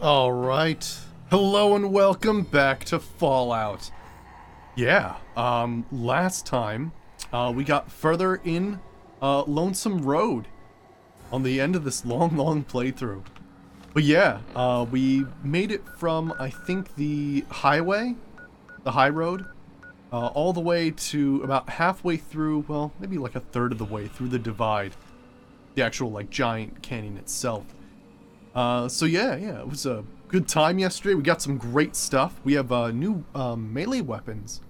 Alright. Hello and welcome back to Fallout. Yeah, last time, we got further in, Lonesome Road on the end of this long playthrough. But yeah, we made it from, I think, the highway, the high road, all the way to about halfway through, well, maybe like a third of the way through the divide. The actual, like, giant canyon itself. So yeah, it was a good time yesterday. We got some great stuff. We have new melee weapons,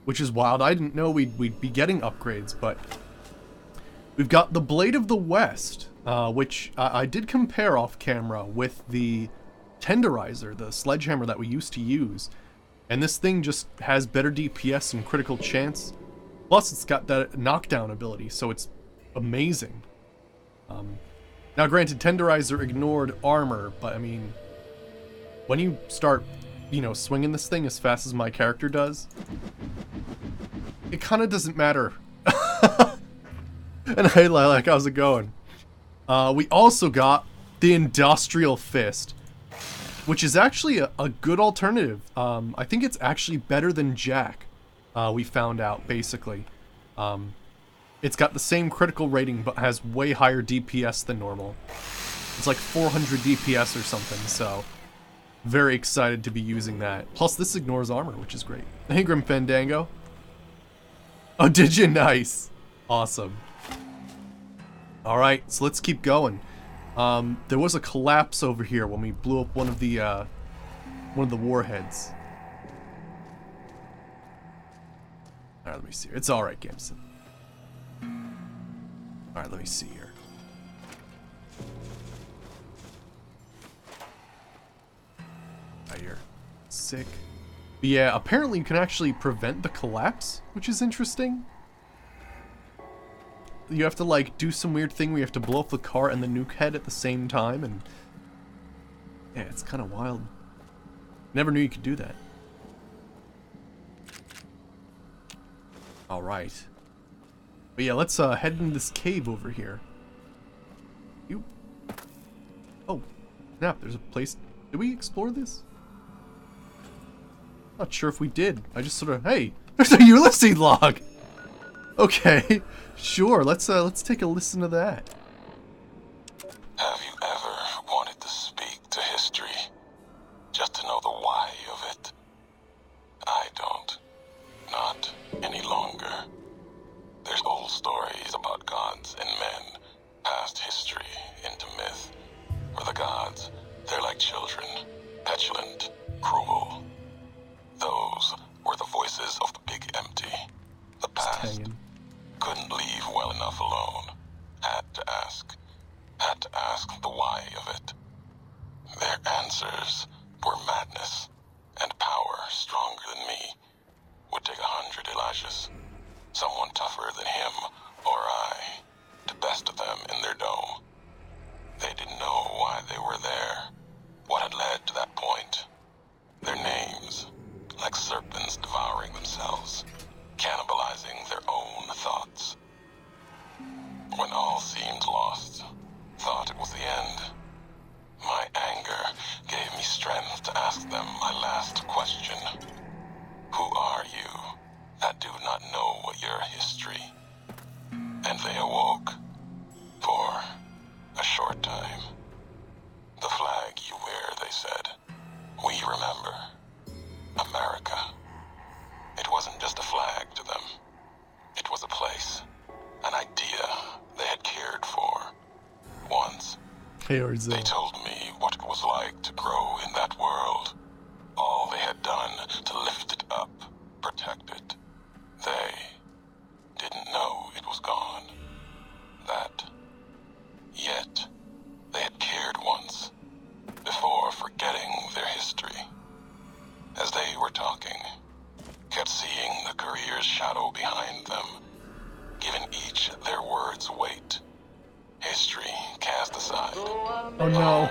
which is wild. I didn't know we'd be getting upgrades, but we've got the Blade of the West, which I did compare off camera with the Tenderizer, the sledgehammer that we used to use. And this thing just has better DPS and critical chance. Plus, it's got that knockdown ability, so it's amazing. Now granted, Tenderizer ignored armor, but I mean, when you start, swinging this thing as fast as my character does, it kind of doesn't matter. And hey, Lilac, how's it going? We also got the Industrial Fist, which is actually a good alternative. I think it's actually better than Jack, we found out, basically. It's got the same critical rating, but has way higher DPS than normal. It's like 400 DPS or something, so very excited to be using that. Plus, this ignores armor, which is great. Hey, Grim Fandango. Oh, did you? Nice. Awesome. Alright, so let's keep going. There was a collapse over here when we blew up one of the warheads. Alright, let me see. It's alright, Gamson. Alright, let me see here. Right here. Sick. But yeah, apparently you can actually prevent the collapse, which is interesting. You have to, like, do some weird thing where you have to blow up the car and the nuke head at the same time, and yeah, it's kind of wild. Never knew you could do that. Alright. But yeah, let's head into this cave over here. Oh, snap, there's a place. Did we explore this? Not sure if we did. I just sort of, hey, there's a Ulysses log! Okay, sure, let's take a listen to that. Have you ever wanted to speak to history? Just to know the why of it? I don't. Not any longer. There's old stories about gods and men, past history into myth. For the gods, they're like children, petulant, cruel. Those were the voices of the big empty. The past couldn't leave well enough alone. Had to ask the why of it. Their answers were madness, and power stronger than me. Would take 100 Elijahs. Someone tougher than him or I to best of them in their dome. They didn't know why they were there, what had led to that point. Their names, like serpents devouring themselves, cannibalizing their own thoughts. When all seemed lost, thought it was the end. My anger gave me strength to ask them my last question. Who are you that do not know your history? And they awoke for a short time. The flag you wear, they said, we remember. America. It wasn't just a flag to them. It was a place, an idea they had cared for. Once, they told me what it was like to grow in that world. All they had done to lift it up, protect it. They didn't know it was gone. Yet, they had cared once, before forgetting their history. As they were talking, kept seeing the career's shadow behind them, giving each their words weight. History cast aside. Oh no.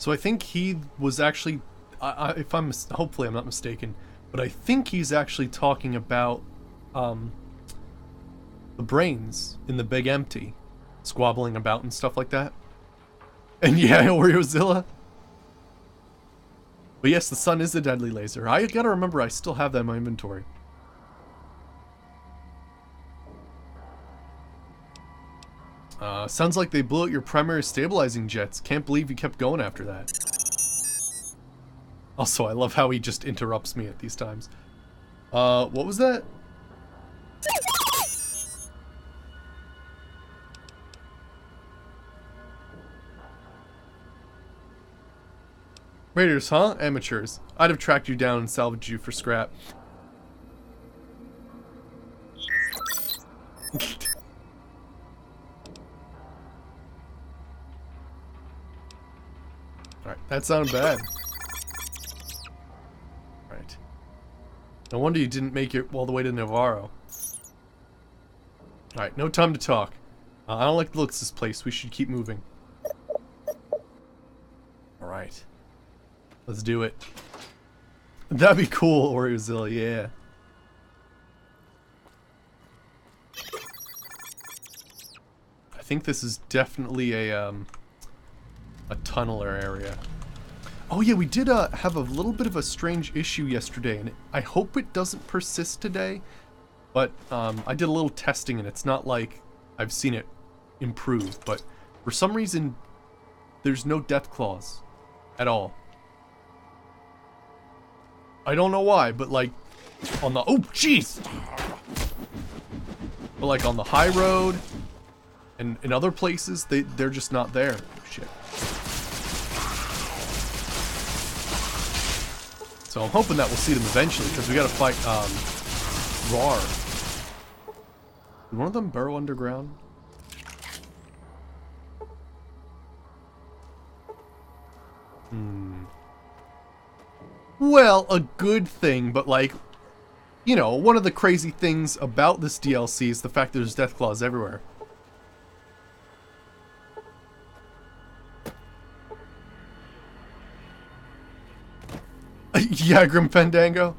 So I think he was actually, if I'm, hopefully I'm not mistaken, but I think he's actually talking about the brains in the Big Empty, squabbling about and stuff like that. And yeah, Oreozilla. But yes, the sun is a deadly laser. I gotta remember I still have that in my inventory. Sounds like they blew out your primary stabilizing jets. Can't believe you kept going after that. Also, I love how he just interrupts me at these times. What was that? Raiders, huh? Amateurs. I'd have tracked you down and salvaged you for scrap. Alright, that sounded bad. Alright. No wonder you didn't make it all the way to Navarro. Alright, no time to talk. I don't like the looks of this place. We should keep moving. Alright. Let's do it. That'd be cool, Oreozilla, yeah. I think this is definitely a tunneler area. Oh yeah, we did have a little bit of a strange issue yesterday, and I hope it doesn't persist today. But I did a little testing, and it's not like I've seen it improve. But for some reason, there's no death claws at all. I don't know why, but like on the jeez. But like on the high road and in other places, they're just not there. Shit. So I'm hoping that we'll see them eventually, because we gotta fight, Rar. Did one of them burrow underground? Well, a good thing, but like, you know, one of the crazy things about this DLC is the fact there's death claws everywhere. Yeah, Grim Fandango.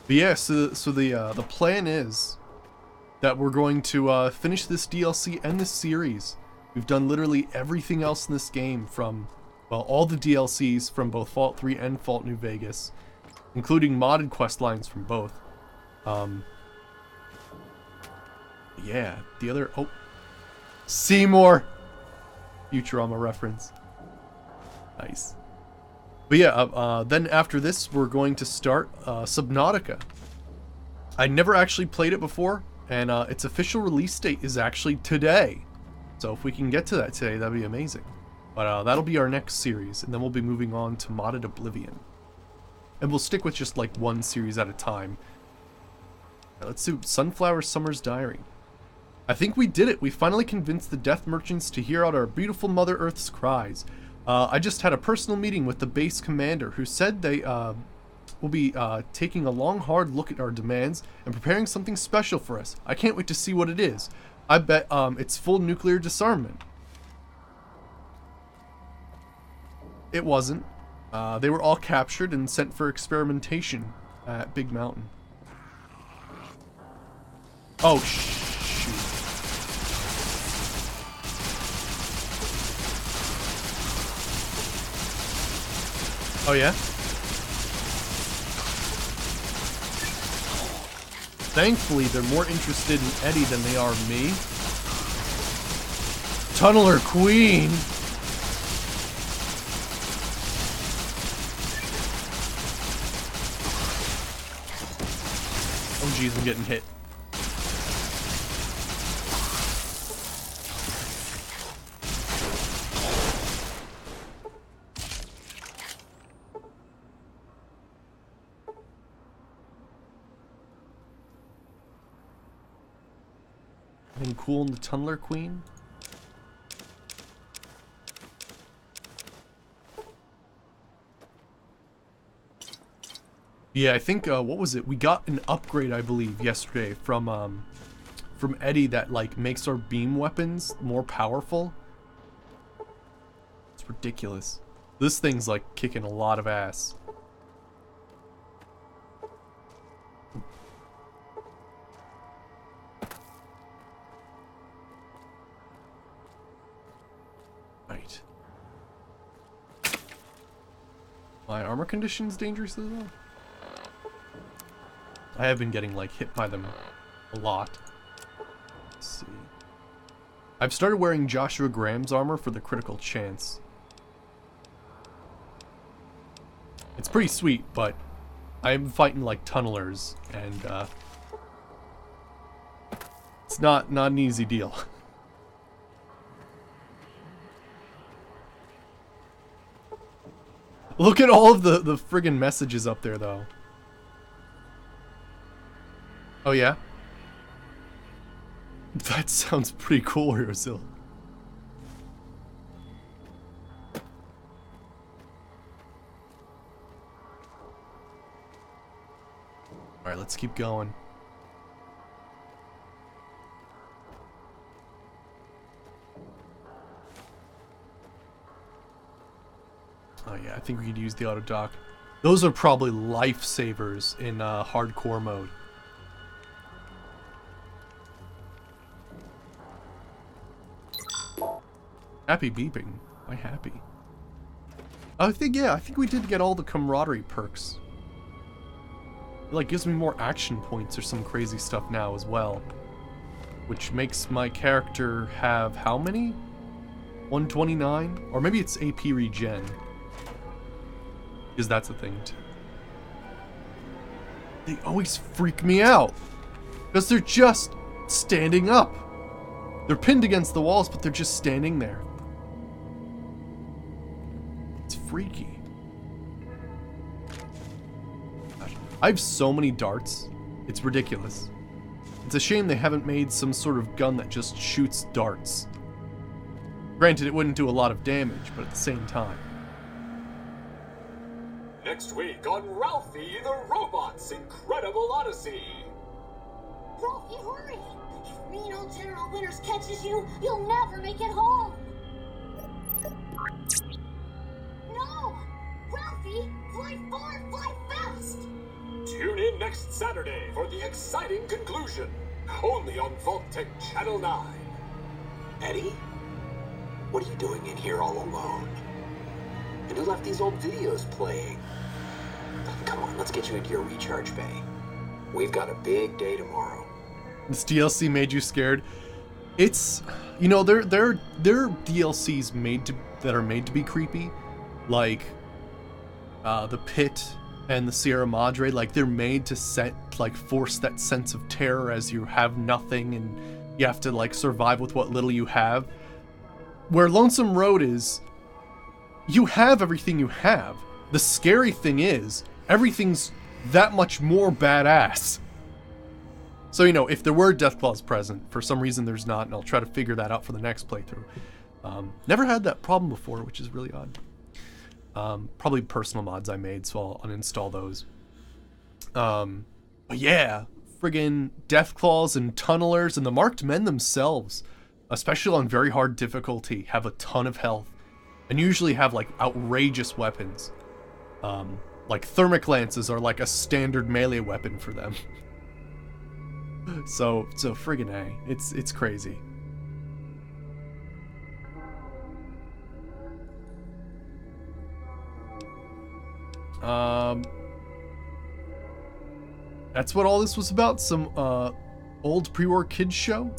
But yeah, so the plan is that we're going to finish this DLC and this series. We've done literally everything else in this game from, well, all the DLCs from both Fallout 3 and Fallout New Vegas, including modded quest lines from both. Yeah, the other, Seymour! Futurama reference. Nice. But yeah, then after this, we're going to start Subnautica. I never actually played it before, and its official release date is actually today. So if we can get to that today, that'd be amazing. But that'll be our next series, and then we'll be moving on to Modded Oblivion. And we'll stick with just like one series at a time. Right, let's do Sunflower Summer's Diary. I think we did it. We finally convinced the Death Merchants to hear out our beautiful Mother Earth's cries. I just had a personal meeting with the base commander, who said they will be taking a long, hard look at our demands and preparing something special for us. I can't wait to see what it is. I bet it's full nuclear disarmament. It wasn't. They were all captured and sent for experimentation at Big Mountain. Oh, shoot. Oh, yeah? Thankfully, they're more interested in Eddie than they are me. Tunneler Queen! Oh jeez, I'm getting hit. Anything cool in the Tunneler Queen? Yeah, I think, what was it? We got an upgrade, I believe, yesterday from from Eddie that like makes our beam weapons more powerful. It's ridiculous. This thing's like kicking a lot of ass. Right. My armor condition's dangerous as well. I have been getting like hit by them a lot. Let's see. I've started wearing Joshua Graham's armor for the critical chance. It's pretty sweet, but I'm fighting like tunnelers, and it's not an easy deal. Look at all of the friggin' messages up there, though. Oh, yeah? That sounds pretty cool, Rosil. Alright, let's keep going. Oh yeah, I think we could use the auto dock. Those are probably lifesavers in hardcore mode. Happy beeping. Why happy? I think we did get all the camaraderie perks. It like gives me more action points or some crazy stuff now as well. Which makes my character have how many? 129? Or maybe it's AP regen. Because that's a thing too. They always freak me out. Because they're just standing up. They're pinned against the walls, but they're just standing there. It's freaky. Gosh, I have so many darts. It's ridiculous. It's a shame they haven't made some sort of gun that just shoots darts. Granted, it wouldn't do a lot of damage, but at the same time. Next week on Ralphie the Robot's Incredible Odyssey. Ralphie, hurry! If mean old General Winters catches you, you'll never make it home! No! Ralphie, fly far, fly fast! Tune in next Saturday for the exciting conclusion. Only on Vault-Tec Channel 9. Eddie? What are you doing in here all alone? And who left these old videos playing? Come on, let's get you into your recharge bay. We've got a big day tomorrow. This DLC made you scared. It's, you know, there are DLCs that are made to be creepy, like the Pit and the Sierra Madre. Like they're made to force that sense of terror as you have nothing and you have to like survive with what little you have. Where Lonesome Road is, you have everything you have. The scary thing is, everything's that much more badass. So, you know, if there were Deathclaws present, for some reason there's not, and I'll try to figure that out for the next playthrough. Never had that problem before, which is really odd. Probably personal mods I made, so I'll uninstall those. But yeah, friggin' Deathclaws and Tunnelers and the Marked Men themselves, especially on very hard difficulty, have a ton of health. And usually have like outrageous weapons. Like thermic lances are like a standard melee weapon for them. so friggin' A. It's crazy. That's what all this was about? Some old pre-war kids show?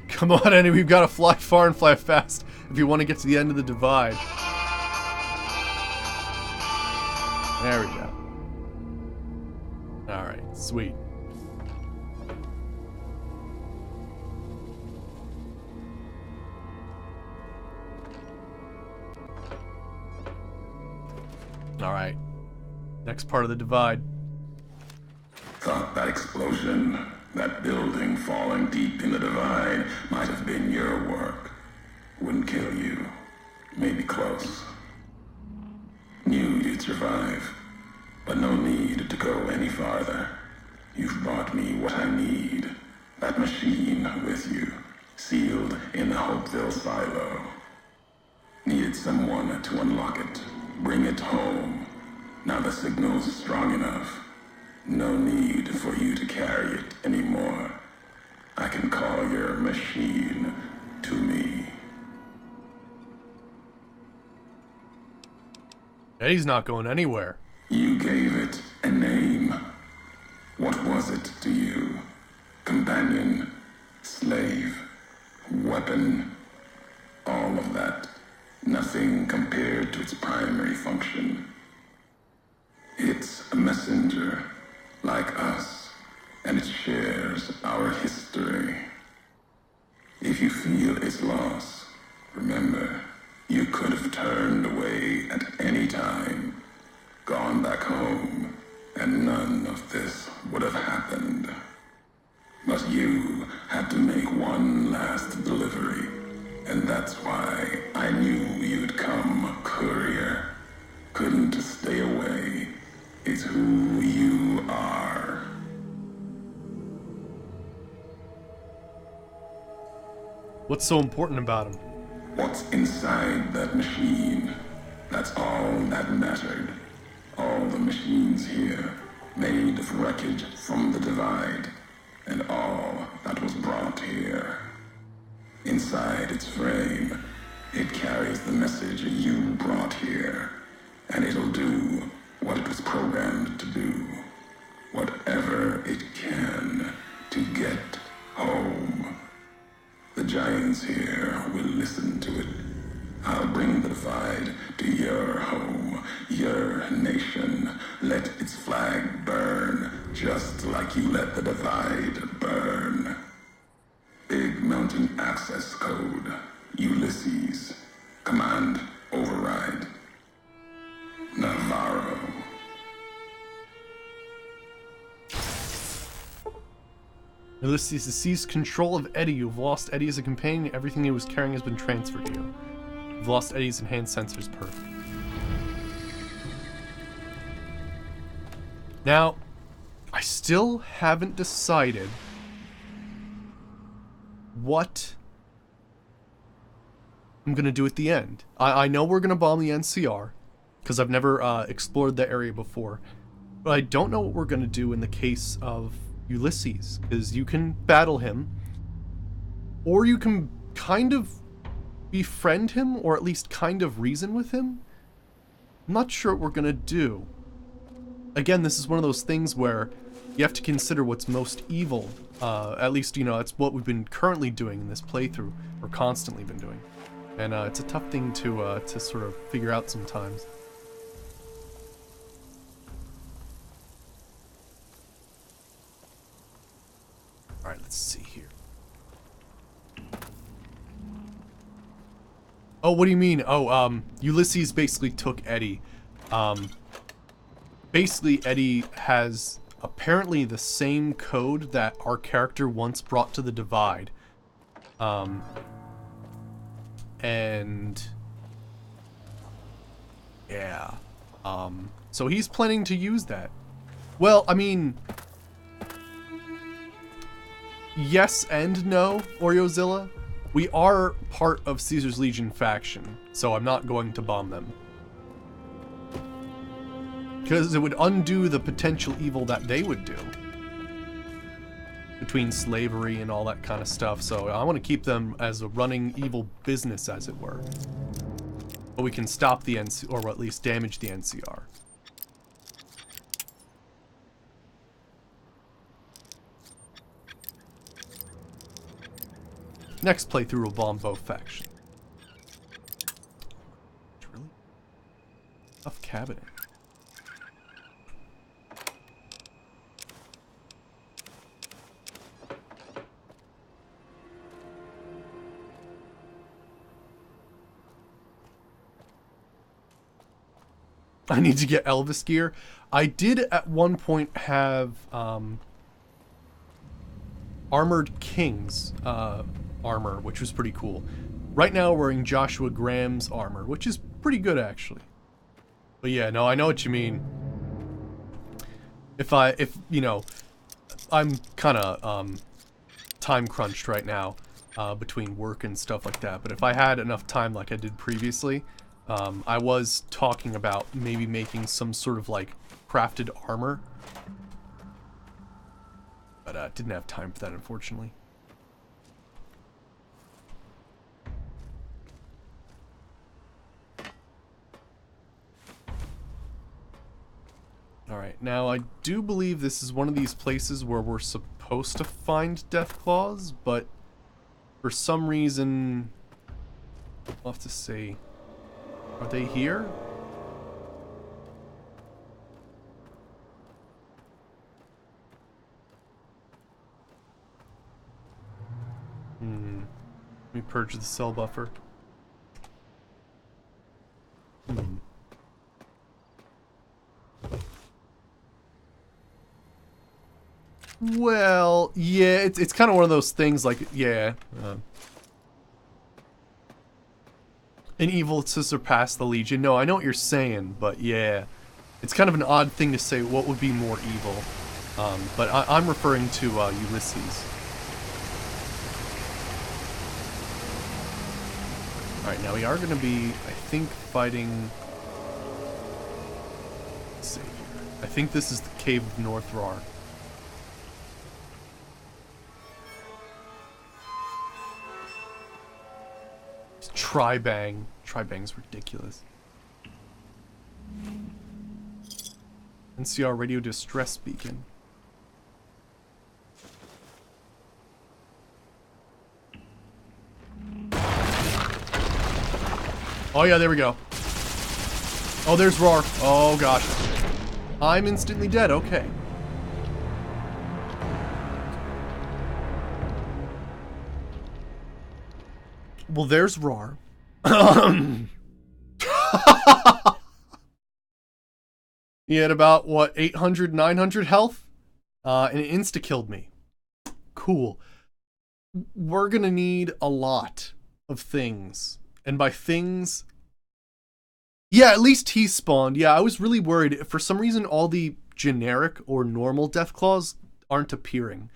Come on, Eddie, we've got to fly far and fly fast if you want to get to the end of the divide. There we go. Alright, sweet. Alright. Next part of the divide. Thought that explosion That building falling deep in the divide might have been your work. Wouldn't kill you. Maybe close. Knew you'd survive, but no need to go any farther. You've brought me what I need. That machine with you, sealed in the Hopeville silo. Needed someone to unlock it, bring it home. Now the signal's strong enough. No need for you to carry it anymore. I can call your machine to me. Eddie's not going anywhere. You gave it a name. What was it to you? Companion, slave, weapon, all of that. Nothing compared to its primary function. It's a messenger, like us, and it shares our history. If you feel its loss, remember, you could have turned away at any time, gone back home, and none of this would have happened. But you had to make one last delivery, and that's why I knew you'd come, courier. Couldn't stay away. It's who you are. What's so important about him? What's inside that machine? That's all that mattered. All the machines here, made of wreckage from the divide, and all that was brought here. Inside its frame, it carries the message you brought here, and it'll do what it was programmed to do. Whatever it can to get home. The giants here will listen to it. I'll bring the divide to your home, your nation. Let its flag burn, just like you let the divide burn. Big Mountain Access Code, Ulysses. Command override. Navarro. Ulysses has seized control of Eddie. You've lost Eddie as a companion. Everything he was carrying has been transferred to you. You've lost Eddie's enhanced sensors. Perfect. Now, I still haven't decided what I'm going to do at the end. I know we're going to bomb the NCR, because I've never explored that area before. But I don't know what we're going to do in the case of Ulysses, because you can battle him, or you can kind of befriend him, or at least kind of reason with him. I'm not sure what we're going to do. Again, this is one of those things where you have to consider what's most evil. At least, you know, that's what we've been currently doing in this playthrough, or constantly been doing. And it's a tough thing to sort of figure out sometimes. Alright, let's see here. Oh, what do you mean? Oh, Ulysses basically took Eddie. Basically, Eddie has apparently the same code that our character once brought to the Divide. And yeah. So he's planning to use that. Well, I mean, yes and no, Oreozilla. We are part of Caesar's Legion faction, so I'm not going to bomb them. Because it would undo the potential evil that they would do. Between slavery and all that kind of stuff, so I want to keep them as a running evil business, as it were. But we can stop the NCR, or at least damage the NCR. Next playthrough will bomb both factions. Really? Tough cabinet. I need to get Elvis gear. I did at one point have Armored King's armor, which was pretty cool. Right now, we're wearing Joshua Graham's armor, which is pretty good, actually. But yeah, no, I know what you mean. If you know, I'm kind of, time crunched right now, between work and stuff like that. But if I had enough time like I did previously, I was talking about maybe making some sort of, like, crafted armor. But, didn't have time for that, unfortunately. Alright, now I do believe this is one of these places where we're supposed to find Deathclaws, but for some reason, we'll have to see. Are they here? Let me purge the cell buffer. Well, yeah, it's kind of one of those things, like, yeah. An evil to surpass the Legion. No, I know what you're saying, but yeah. It's kind of an odd thing to say, what would be more evil. But I'm referring to Ulysses. Alright, now we are going to be, I think, fighting... Let's see here. I think this is the Cave of North Rar. Tribang. Tribang's ridiculous. NCR radio distress beacon. Oh yeah, there we go. Oh, there's Rar. Oh gosh. I'm instantly dead, okay. Well, there's Rar. He had about, what, 800, 900 health? And it insta-killed me. Cool. We're gonna need a lot of things. And by things... Yeah, at least he spawned. Yeah, I was really worried. For some reason, all the generic or normal Deathclaws aren't appearing.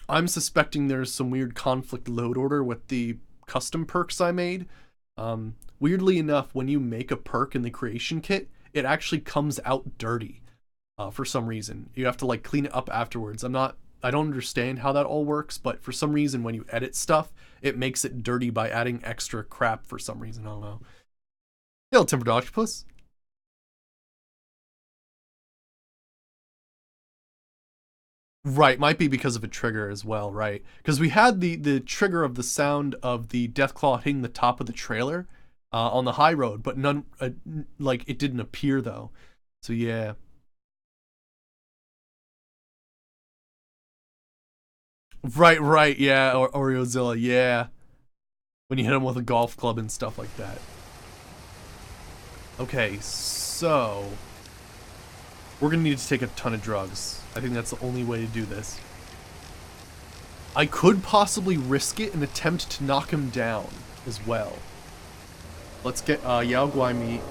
I'm suspecting there's some weird conflict load order with the custom perks I made. Weirdly enough, when you make a perk in the creation kit, it actually comes out dirty for some reason. You have to like clean it up afterwards. I don't understand how that all works, but for some reason when you edit stuff, it makes it dirty by adding extra crap for some reason. I don't know. Hail, Timbered Octopus. Right, might be because of a trigger as well, right? Because we had the trigger of the sound of the Deathclaw hitting the top of the trailer on the high road, but none, like, it didn't appear though. So yeah. Right, yeah, or Oreozilla, yeah. When you hit him with a golf club and stuff like that. Okay, so... we're gonna need to take a ton of drugs. I think that's the only way to do this. I could possibly risk it and attempt to knock him down as well. Let's get Yao Guai meat.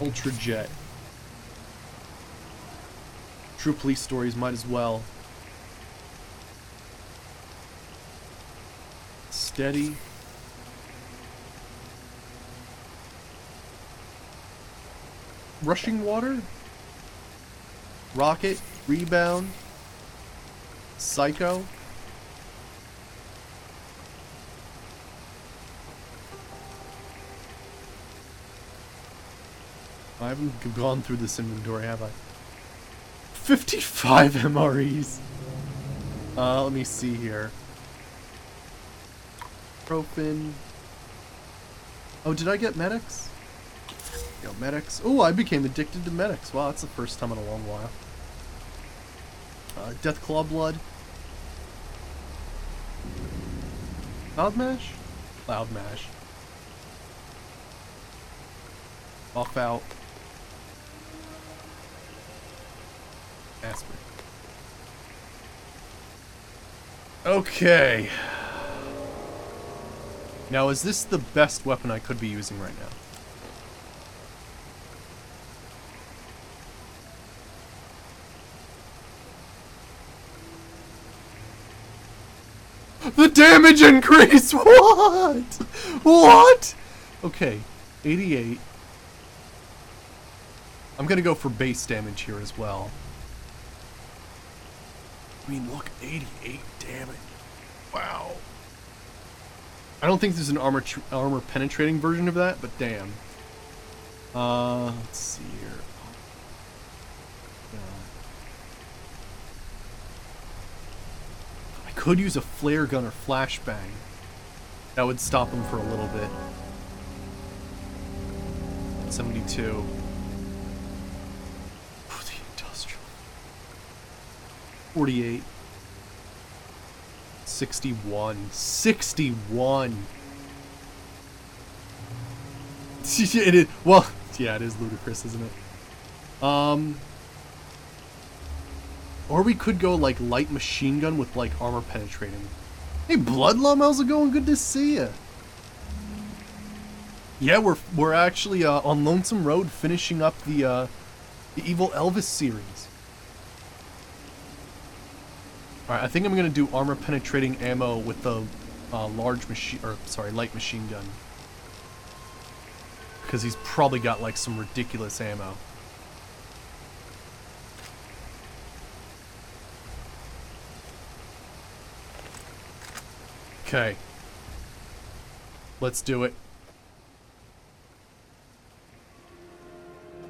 Ultra Jet. True police stories might as well. Steady. Rushing water? Rocket? Rebound? Psycho? I haven't gone through this inventory, have I? 55 MREs! Let me see here. Propin. Oh, did I get medics? Yo, medics. Oh, I became addicted to medics. Wow, that's the first time in a long while. Deathclaw blood. Loud mash? Loud mash. Buff out. Aspirin. Okay. Now, is this the best weapon I could be using right now? The damage increase! What? What? Okay, 88. I'm gonna go for base damage here as well. I mean, look, 88 damage. Wow. I don't think there's an armor penetrating version of that, but damn. Let's see here. I could use a flare gun or flashbang. That would stop him for a little bit. 72. Oh, the industrial. 48. 61. 61. It is, well, yeah, it is ludicrous, isn't it? Or we could go like light machine gun with like armor penetrating. Hey, Bloodlum, how's it going? Good to see ya. Yeah, we're actually on Lonesome Road finishing up the Evil Elvis series. All right, I think I'm gonna do armor penetrating ammo with the light machine gun, because he's probably got like some ridiculous ammo. Okay. Let's do it.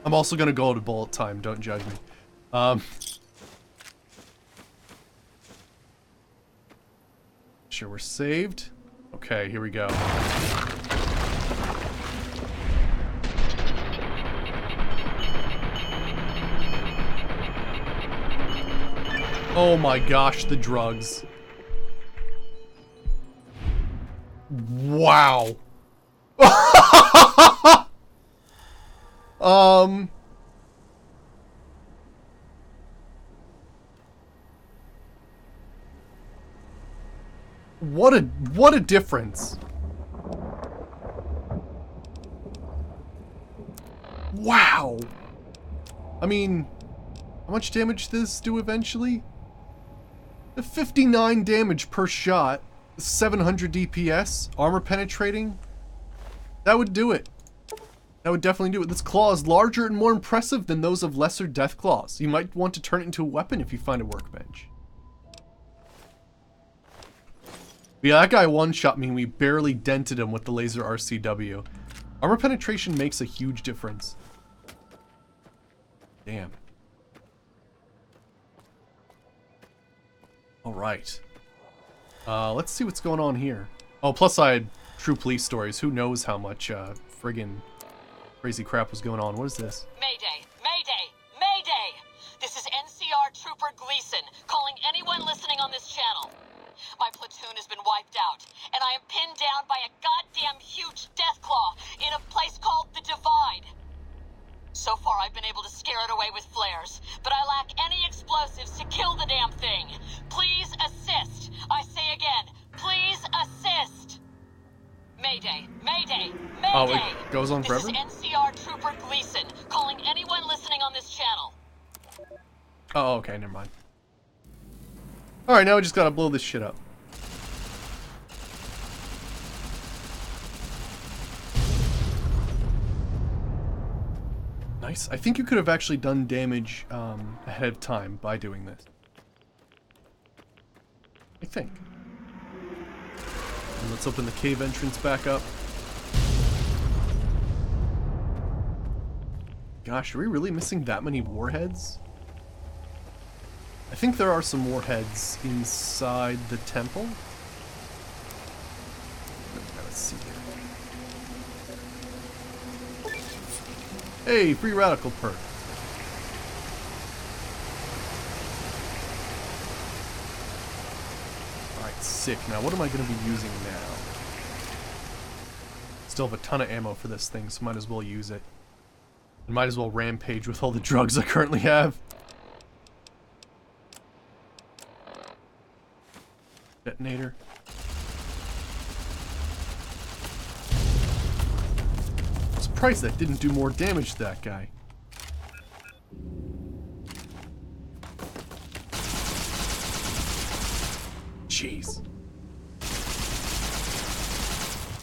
I'm also gonna go to bullet time, don't judge me. Sure, we're saved. Okay, here we go. Oh my gosh, the drugs. Wow. What a difference. Wow. I mean, how much damage does this do eventually? 59 damage per shot. 700 DPS, armor penetrating. That would do it. That would definitely do it. This claw is larger and more impressive than those of lesser death claws. You might want to turn it into a weapon if you find a workbench. Yeah, that guy one-shot me and we barely dented him with the laser RCW. Armor penetration makes a huge difference. Damn. Alright. Let's see what's going on here. Oh, plus I had True Police Stories. Who knows how much friggin' crazy crap was going on. What is this? Mayday! Mayday! Mayday! This is NCR Trooper Gleason, calling anyone listening on this channel. My platoon has been wiped out, and I am pinned down by a goddamn huge deathclaw in a place called The Divide. So far, I've been able to scare it away with flares, but I lack any explosives to kill the damn thing. Please assist. I say again, please assist. Mayday, mayday, mayday. Oh, it goes on forever? This is NCR Trooper Gleason, calling anyone listening on this channel. Oh, okay, never mind. Alright, now we just gotta blow this shit up. Nice. I think you could have actually done damage ahead of time by doing this. I think. And let's open the cave entrance back up. Gosh, are we really missing that many warheads? I think there are some warheads inside the temple. Let's see here. Hey, free radical perk. Alright, sick. Now, what am I going to be using now? Still have a ton of ammo for this thing, so might as well use it. I might as well rampage with all the drugs I currently have. Detonator. I'm surprised that didn't do more damage to that guy. Jeez.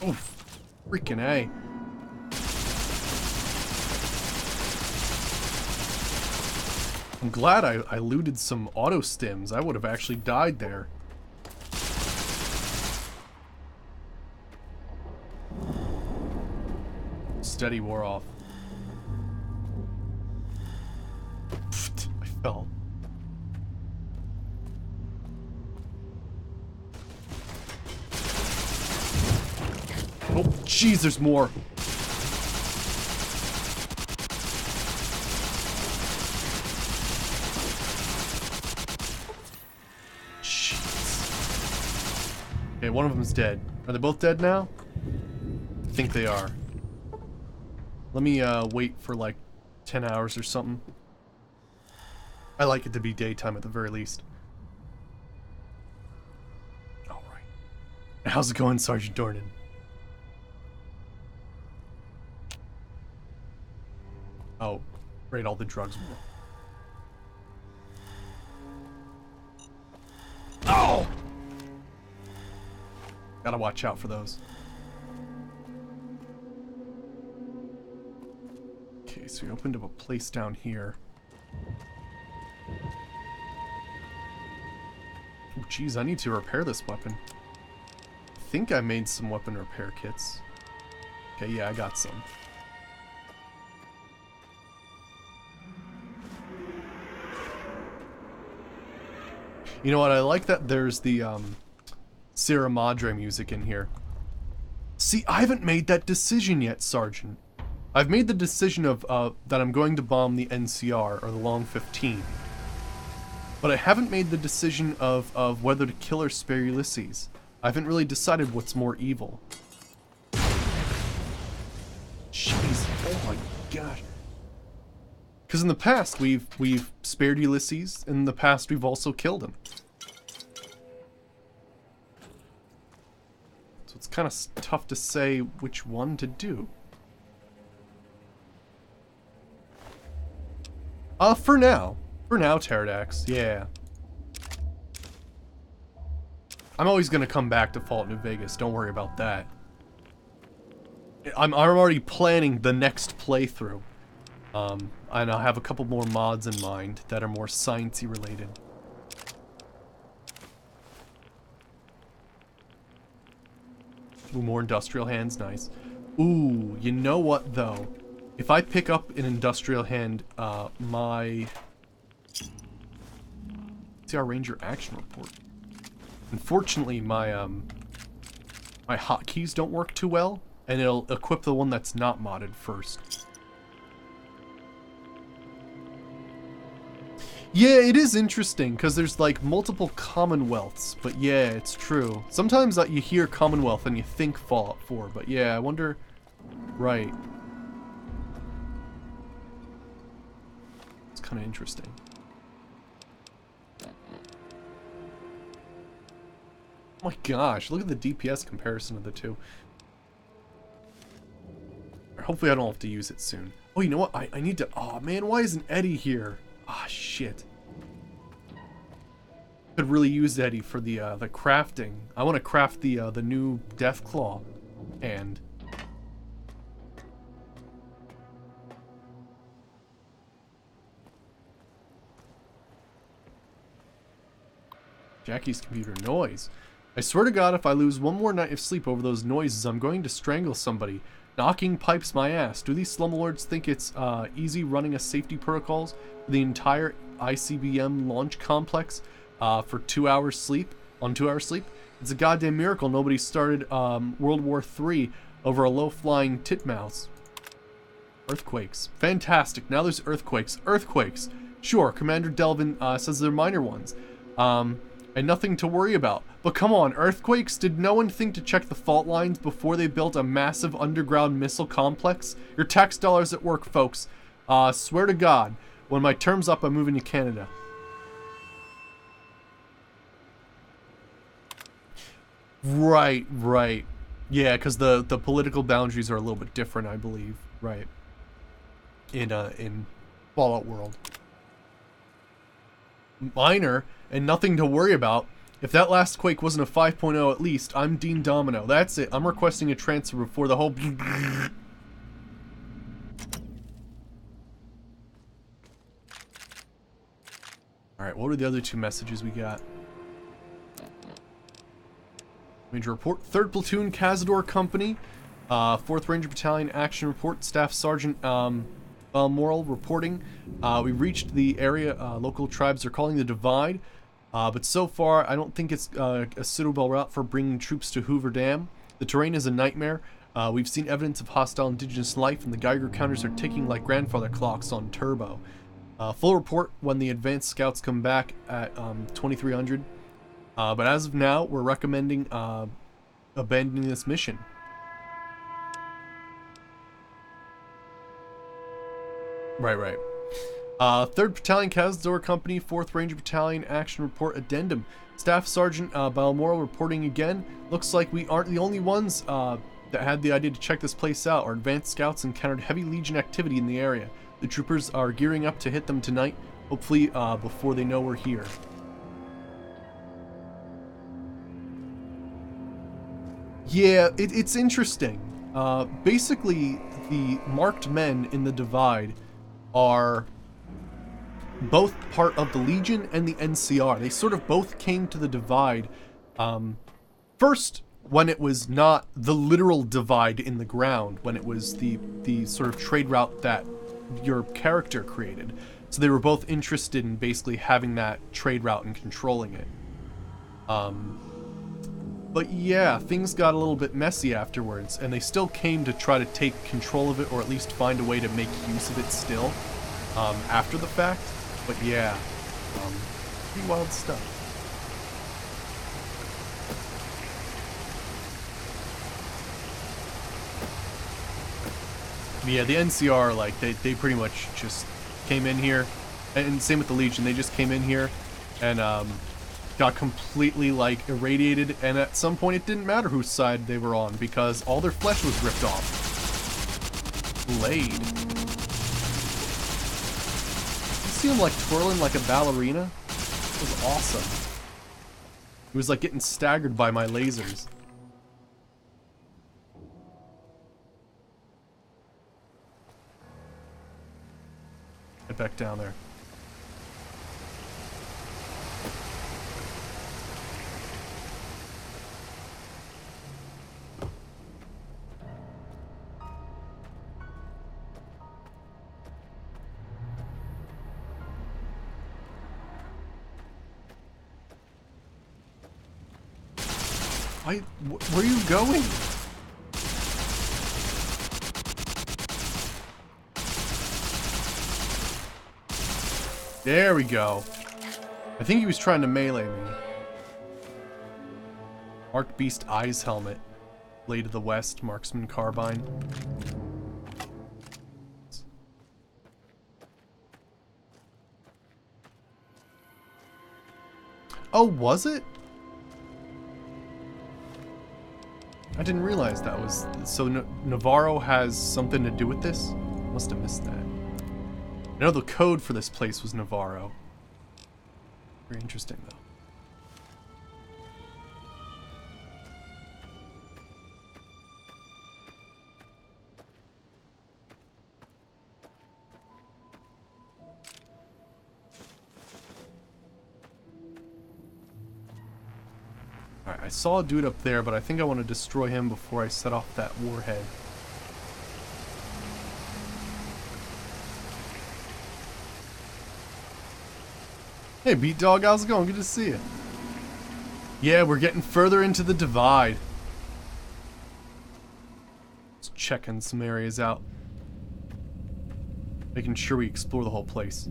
Oh, freaking A. I'm glad I looted some auto stims. I would have actually died there. Steady wore off. I fell. Oh, jeez, there's more. Jeez. Okay, one of them's dead. Are they both dead now? I think they are. Let me wait for like 10 hours or something. I like it to be daytime at the very least. Alright. How's it going, Sergeant Dornan? Oh, right, all the drugs were. Oh! Gotta watch out for those. Okay, so we opened up a place down here. Oh, geez, I need to repair this weapon. I think I made some weapon repair kits. Okay, yeah, I got some. You know what, I like that there's the, Sierra Madre music in here. See, I haven't made that decision yet, Sergeant. I've made the decision of, that I'm going to bomb the NCR, or the Long 15. But I haven't made the decision of whether to kill or spare Ulysses. I haven't really decided what's more evil. Jeez, oh my gosh. Because in the past, we've spared Ulysses, and in the past we've also killed him. So it's kind of tough to say which one to do. For now, Pterodax, yeah. I'm always gonna come back to Fallout New Vegas, don't worry about that. I'm already planning the next playthrough. And I'll have a couple more mods in mind that are more sciencey related. Ooh, more industrial hands, nice. Ooh, you know what though? If I pick up an industrial hand, my... See our Ranger action report. Unfortunately, my, my hotkeys don't work too well, and it'll equip the one that's not modded first. Yeah, it is interesting, because there's, like, multiple Commonwealths, but yeah, it's true. Sometimes you hear Commonwealth and you think Fallout 4, but yeah, I wonder... Right. It's kind of interesting. Oh my gosh, look at the DPS comparison of the two. Hopefully I don't have to use it soon. Oh, you know what? I need to... Oh man, why isn't Eddie here? Ah, shit. Could really use Eddie for the crafting. I want to craft the new Deathclaw hand. Jackie's computer noise. I swear to God, if I lose one more night of sleep over those noises, I'm going to strangle somebody. Knocking pipes my ass. Do these slumlords think it's easy running a safety protocols for the entire ICBM launch complex for 2 hours sleep? On 2 hours sleep? It's a goddamn miracle nobody started World War III over a low-flying titmouse. Earthquakes. Fantastic. Now there's earthquakes. Earthquakes. Sure, Commander Delvin says they're minor ones. And nothing to worry about. But come on, earthquakes? Did no one think to check the fault lines before they built a massive underground missile complex? Your tax dollars at work, folks. Swear to God, when my term's up, I'm moving to Canada. Right, right. Yeah, because the political boundaries are a little bit different, I believe. Right. In Fallout World. Minor, and nothing to worry about. If that last Quake wasn't a 5.0 at least, I'm Dean Domino. That's it. I'm requesting a transfer before the whole... Alright, what were the other two messages we got? Major report. 3rd Platoon, Cazador Company. 4th Ranger Battalion, action report. Staff Sergeant Balmoral reporting. We reached the area local tribes are calling the Divide. But so far, I don't think it's a suitable route for bringing troops to Hoover Dam. The terrain is a nightmare. We've seen evidence of hostile indigenous life, and the Geiger counters are ticking like grandfather clocks on turbo. Full report when the advanced scouts come back at 2300. But as of now, we're recommending abandoning this mission. Right. 3rd Battalion, Cazador Company, 4th Ranger Battalion, action report addendum. Staff Sergeant Balmoral reporting again. Looks like we aren't the only ones that had the idea to check this place out. Our advanced scouts encountered heavy Legion activity in the area. The troopers are gearing up to hit them tonight, hopefully before they know we're here. Yeah, it's interesting. Basically, the marked men in the Divide are both part of the Legion and the NCR. They sort of both came to the Divide first when it was not the literal divide in the ground, when it was the sort of trade route that your character created. So they were both interested in basically having that trade route and controlling it. But yeah, things got a little bit messy afterwards, and they still came to try to take control of it, or at least find a way to make use of it still, after the fact. But yeah, pretty wild stuff. Yeah, the NCR, like, they pretty much just came in here, and same with the Legion, they just came in here, and, got completely, like, irradiated, and at some point it didn't matter whose side they were on, because all their flesh was ripped off. Blade. You see him, like, twirling like a ballerina? It was awesome. He was, like, getting staggered by my lasers. Get back down there. Where are you going? There we go. I think he was trying to melee me. Marked Beast Eyes Helmet. Blade of the West, Marksman Carbine. Oh, was it? I didn't realize that was... So Navarro has something to do with this? Must have missed that. I know the code for this place was Navarro. Very interesting, though. Alright, I saw a dude up there, but I think I want to destroy him before I set off that warhead. Hey, Beat Dog, how's it going? Good to see you. Yeah, we're getting further into the Divide. Just checking some areas out. Making sure we explore the whole place.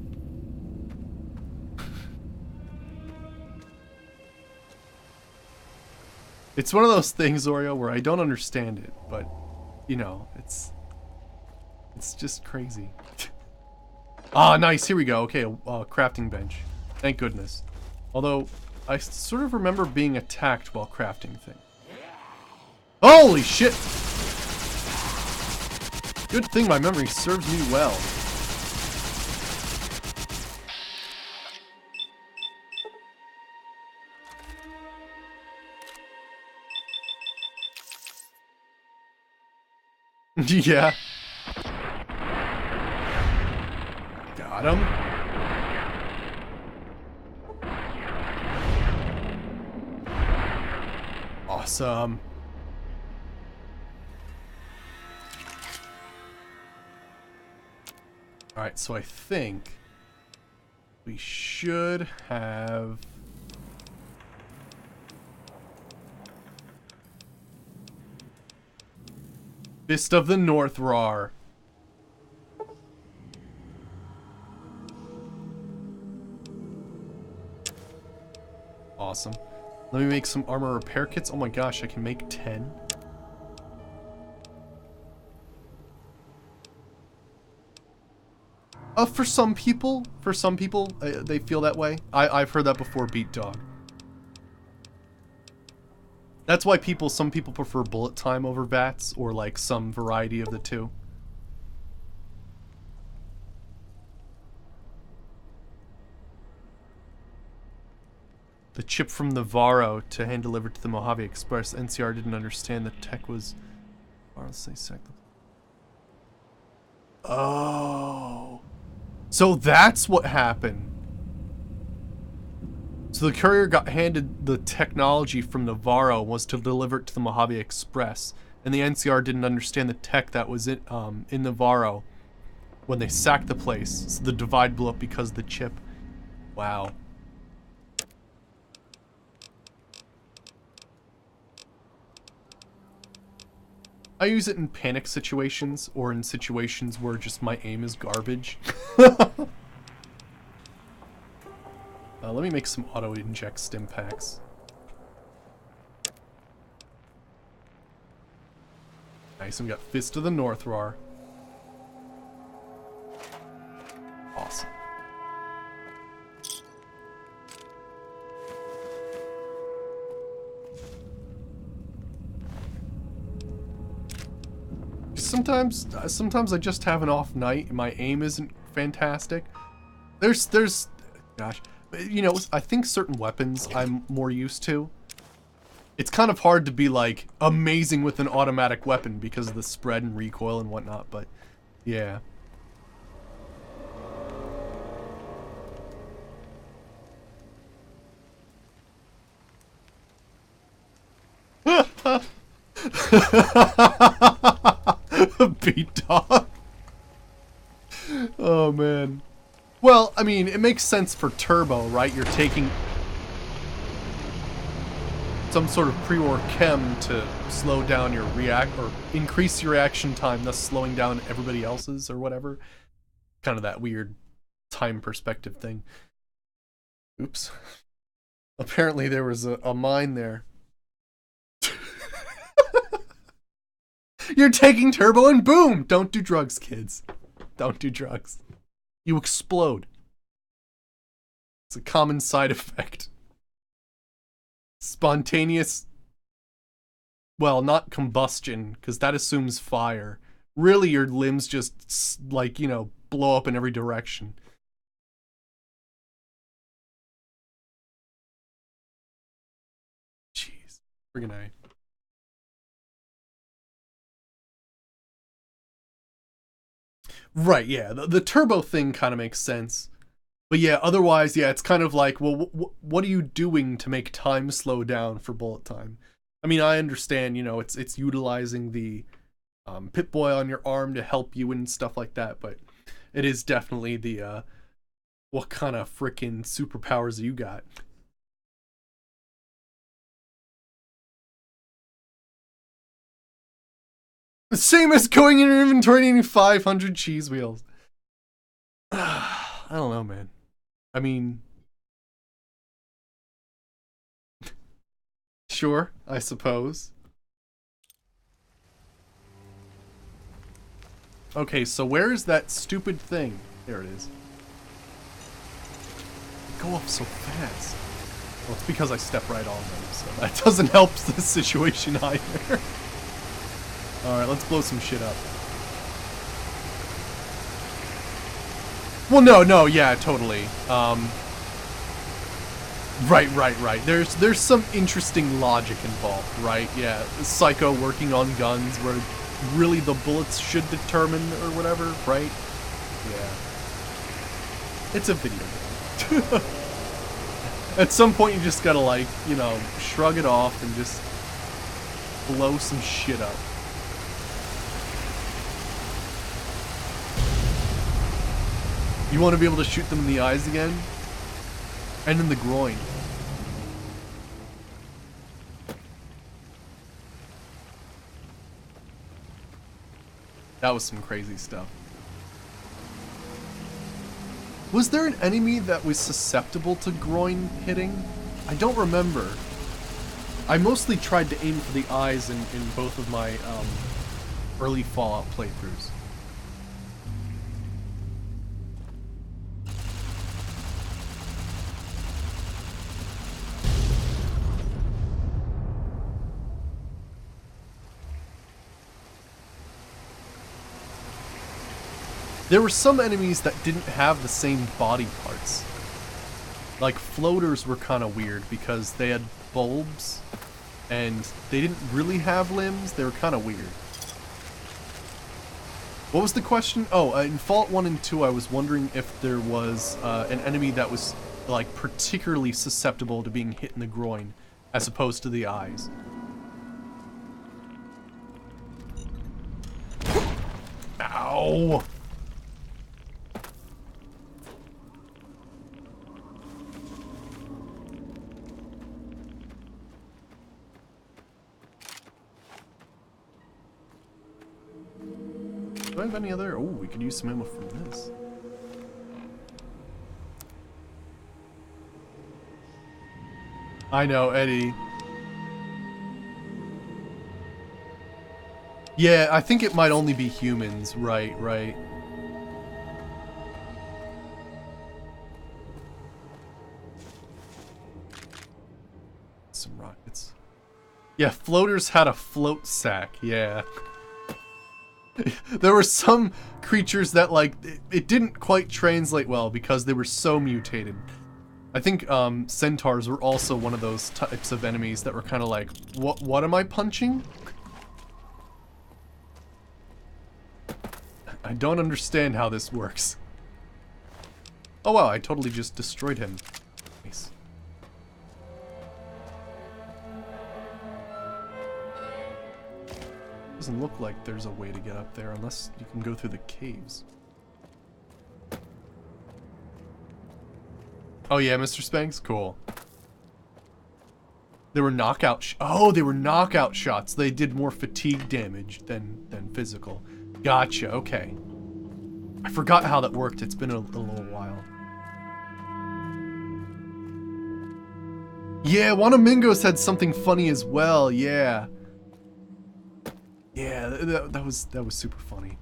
It's one of those things, Oreo, where I don't understand it, but, you know, it's just crazy. Ah, nice. Here we go. Okay, crafting bench. Thank goodness. Although, I sort of remember being attacked while crafting things. Holy shit! Good thing my memory serves me well. Yeah. Got him. Awesome. Alright, so I think we should have... Fist of the North Rar. Awesome. Let me make some armor repair kits. Oh my gosh, I can make 10. For some people, they feel that way. I've heard that before, Beat Dog. That's why some people prefer bullet time over VATS, or like some variety of the two. The chip from Navarro to hand delivered to the Mojave Express. NCR didn't understand that tech was... Oh. So that's what happened. So the courier got handed the technology from Navarro was to deliver it to the Mojave Express, and the NCR didn't understand the tech that was in Navarro when they sacked the place. So the divide blew up because of the chip. Wow. I use it in panic situations or in situations where just my aim is garbage. Let me make some auto-inject stim packs. Nice, and we got Fist of the North Rar. Awesome. Sometimes I just have an off night and my aim isn't fantastic. Gosh, you know, I think certain weapons I'm more used to. It's kind of hard to be like amazing with an automatic weapon because of the spread and recoil and whatnot, but yeah. Beat Dog. Oh man. Well, I mean, it makes sense for turbo, right? You're taking some sort of pre-war chem to slow down your or increase your reaction time, thus slowing down everybody else's or whatever. Kind of that weird time perspective thing. Oops. Apparently there was a mine there. You're taking turbo and boom! Don't do drugs, kids. Don't do drugs. You explode. It's a common side effect. Spontaneous... Well, not combustion, because that assumes fire. Really, your limbs just, like, you know, blow up in every direction. Jeez. Friggin' A. Right, yeah. The turbo thing kind of makes sense. But yeah, otherwise, yeah, it's kind of like, well, what are you doing to make time slow down for bullet time? I mean, I understand, you know, it's utilizing the Pip-Boy on your arm to help you and stuff like that, but it is definitely the, what kind of frickin' superpowers you got? The same as going in your inventory and 500 cheese wheels. I don't know, man. I mean... Sure, I suppose. Okay, so where is that stupid thing? There it is. go up so fast? Well, it's because I step right on them, so that doesn't help the situation either. Alright, let's blow some shit up. Well, no, yeah, totally. Right. There's some interesting logic involved, right? Yeah, Psycho working on guns where really the bullets should determine or whatever, right? Yeah. It's a video game. At some point you just gotta, like, you know, shrug it off and just blow some shit up. You want to be able to shoot them in the eyes again? And in the groin. That was some crazy stuff. Was there an enemy that was susceptible to groin hitting? I don't remember. I mostly tried to aim for the eyes in both of my early Fallout playthroughs. There were some enemies that didn't have the same body parts. Like, floaters were kind of weird because they had bulbs and they didn't really have limbs. They were kind of weird. What was the question? Oh, in Fallout 1 and 2, I was wondering if there was an enemy that was, like, particularly susceptible to being hit in the groin as opposed to the eyes. Ow! Do I have any other? Oh, we could use some ammo from this. I know, Eddie. Yeah, I think it might only be humans. Right. Some rockets. Yeah, floaters had a float sack. Yeah. There were some creatures that, like, it didn't quite translate well because they were so mutated. I think centaurs were also one of those types of enemies that were kind of like, what am I punching? I don't understand how this works. Oh wow, I totally just destroyed him. Nice. Doesn't look like there's a way to get up there unless you can go through the caves. Oh yeah, Mr. Spanks? Cool. They were knockout they were knockout shots. They did more fatigue damage than physical. Gotcha, okay. I forgot how that worked. It's been a little while. Yeah, Wanamingos had something funny as well, yeah. Yeah, that was super funny.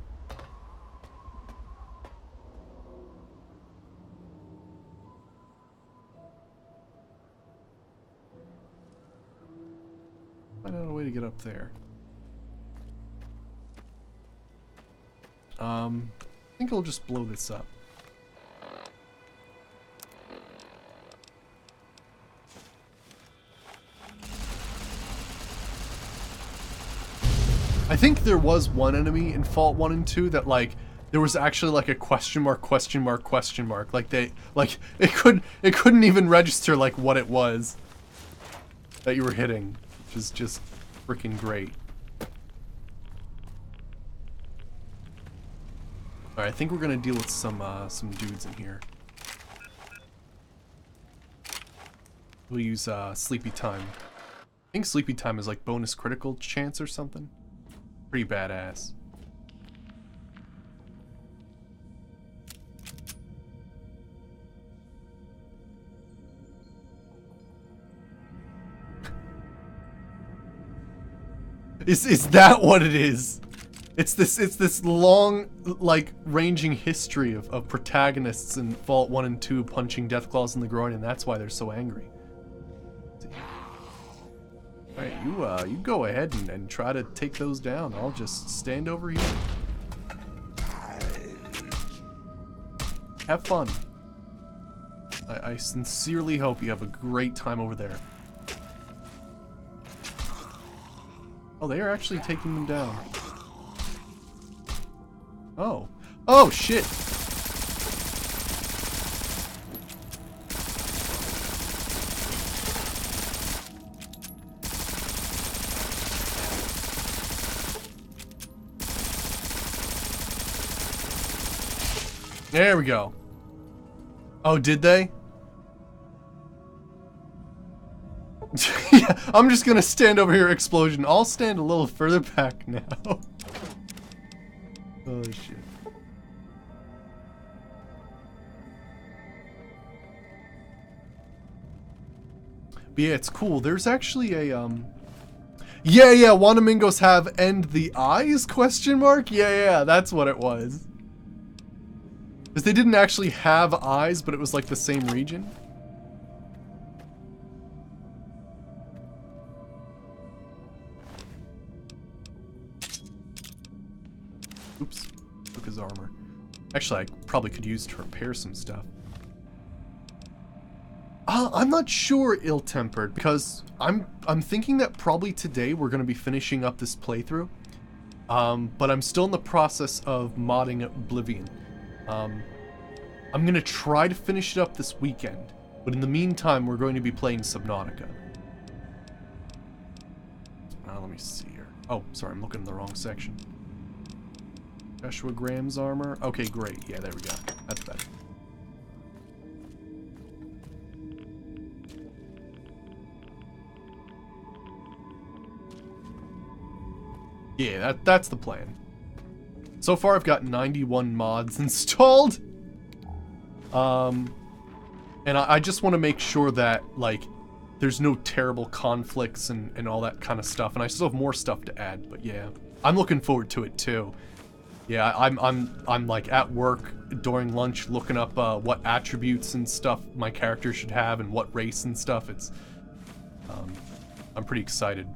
Find out a way to get up there. I think I'll just blow this up. I think there was one enemy in Fallout 1 and 2 that, like, there was actually like a question mark. Like it couldn't even register like what it was that you were hitting, which is just freaking great. All right, I think we're gonna deal with some dudes in here. We'll use Sleepy Time. I think Sleepy Time is like bonus critical chance or something. Pretty badass. Is that what it is? It's this long, like, ranging history of protagonists in Fallout 1 and 2 punching Deathclaws in the groin, and that's why they're so angry. Alright, you go ahead and try to take those down. I'll just stand over here. Have fun. I sincerely hope you have a great time over there. Oh, they are actually taking them down. Oh. Oh, shit! There we go. Oh, did they? Yeah, I'm just gonna stand over here, explosion. I'll stand a little further back now. Oh, shit. But yeah, it's cool. There's actually a, Yeah, Wanamingos have end the eyes, question mark? Yeah, that's what it was. Because they didn't actually have eyes, but it was like the same region. Oops, took his armor. Actually, I probably could use to repair some stuff. I'm not sure, Ill-Tempered, because I'm thinking that probably today we're going to be finishing up this playthrough. But I'm still in the process of modding Oblivion. I'm going to try to finish it up this weekend, but in the meantime, we're going to be playing Subnautica. Let me see here. Oh, sorry, I'm looking in the wrong section. Joshua Graham's armor. Okay, great. Yeah, there we go. That's better. Yeah, that's the plan. So far, I've got 91 mods installed. And I just want to make sure that, like, there's no terrible conflicts and all that kind of stuff. And I still have more stuff to add, but yeah. I'm looking forward to it, too. Yeah, I'm like, at work during lunch looking up, what attributes and stuff my character should have and what race and stuff. It's, I'm pretty excited.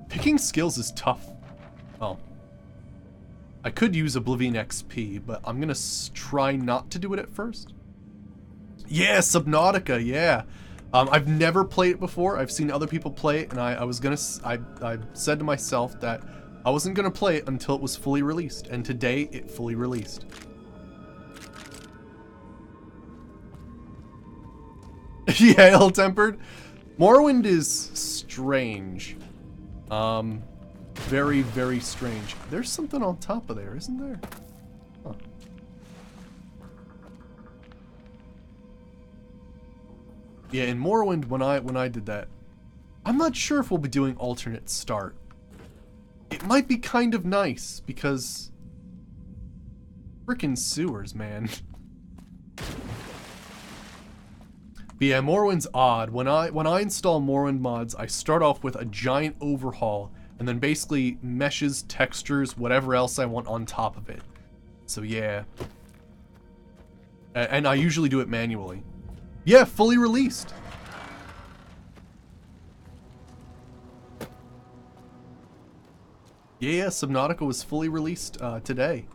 Picking skills is tough. Well, I could use Oblivion XP, but I'm gonna try not to do it at first. Yeah, Subnautica, yeah. I've never played it before. I've seen other people play it, and I said to myself that I wasn't gonna play it until it was fully released, and today it fully released. Yeah, ill-tempered. Morrowind is strange. Very, very strange. There's something on top of there, isn't there? Huh. Yeah, in Morrowind, when I did that, I'm not sure if we'll be doing alternate start. It might be kind of nice, because frickin' sewers, man. But yeah, Morrowind's odd. When I install Morrowind mods, I start off with a giant overhaul, and then basically meshes, textures, whatever else I want on top of it. So yeah. And I usually do it manually. Yeah, fully released. Yeah, Subnautica was fully released today.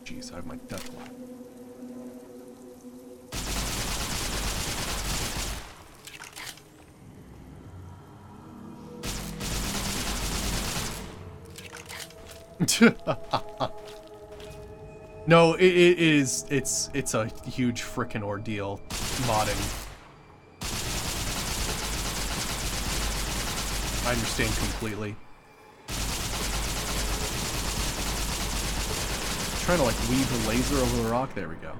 Jeez, I have my death line. No, it's a huge frickin' ordeal modding. I understand completely. Trying to like weave the laser over the rock. There we go.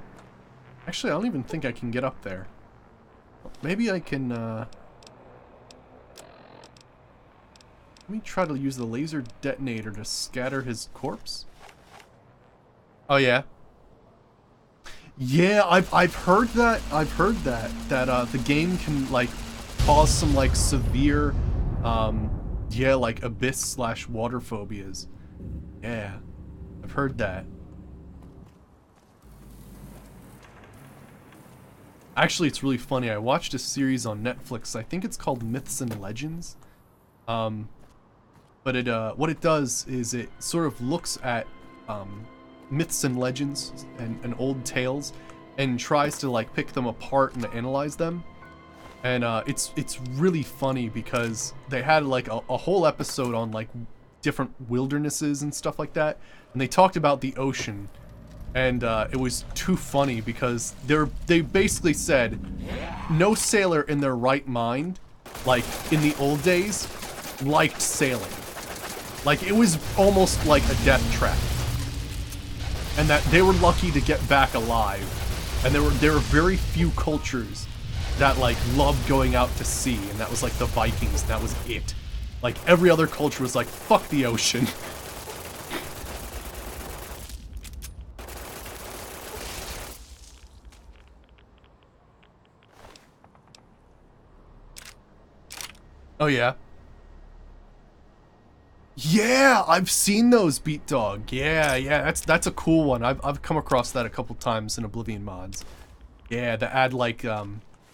Actually, I don't even think I can get up there. Maybe I can let me try to use the laser detonator to scatter his corpse. Oh yeah. Yeah, I've heard that. I've heard that the game can like cause some like severe, yeah, like abyss/water phobias. Yeah, I've heard that. Actually, it's really funny. I watched a series on Netflix. I think it's called Myths and Legends. But it what it does is it sort of looks at myths and legends and old tales and tries to like pick them apart and analyze them. And it's really funny because they had like a whole episode on like different wildernesses and stuff like that, and they talked about the ocean. And it was too funny because they basically said no sailor in their right mind, like in the old days, liked sailing. Like it was almost like a death trap. And that they were lucky to get back alive. And there were very few cultures that like loved going out to sea, and that was like the Vikings, and that was it. Like every other culture was like, fuck the ocean. Oh yeah. Yeah, I've seen those, Beat Dog. Yeah, that's a cool one. I've come across that a couple times in Oblivion mods. Yeah, they add like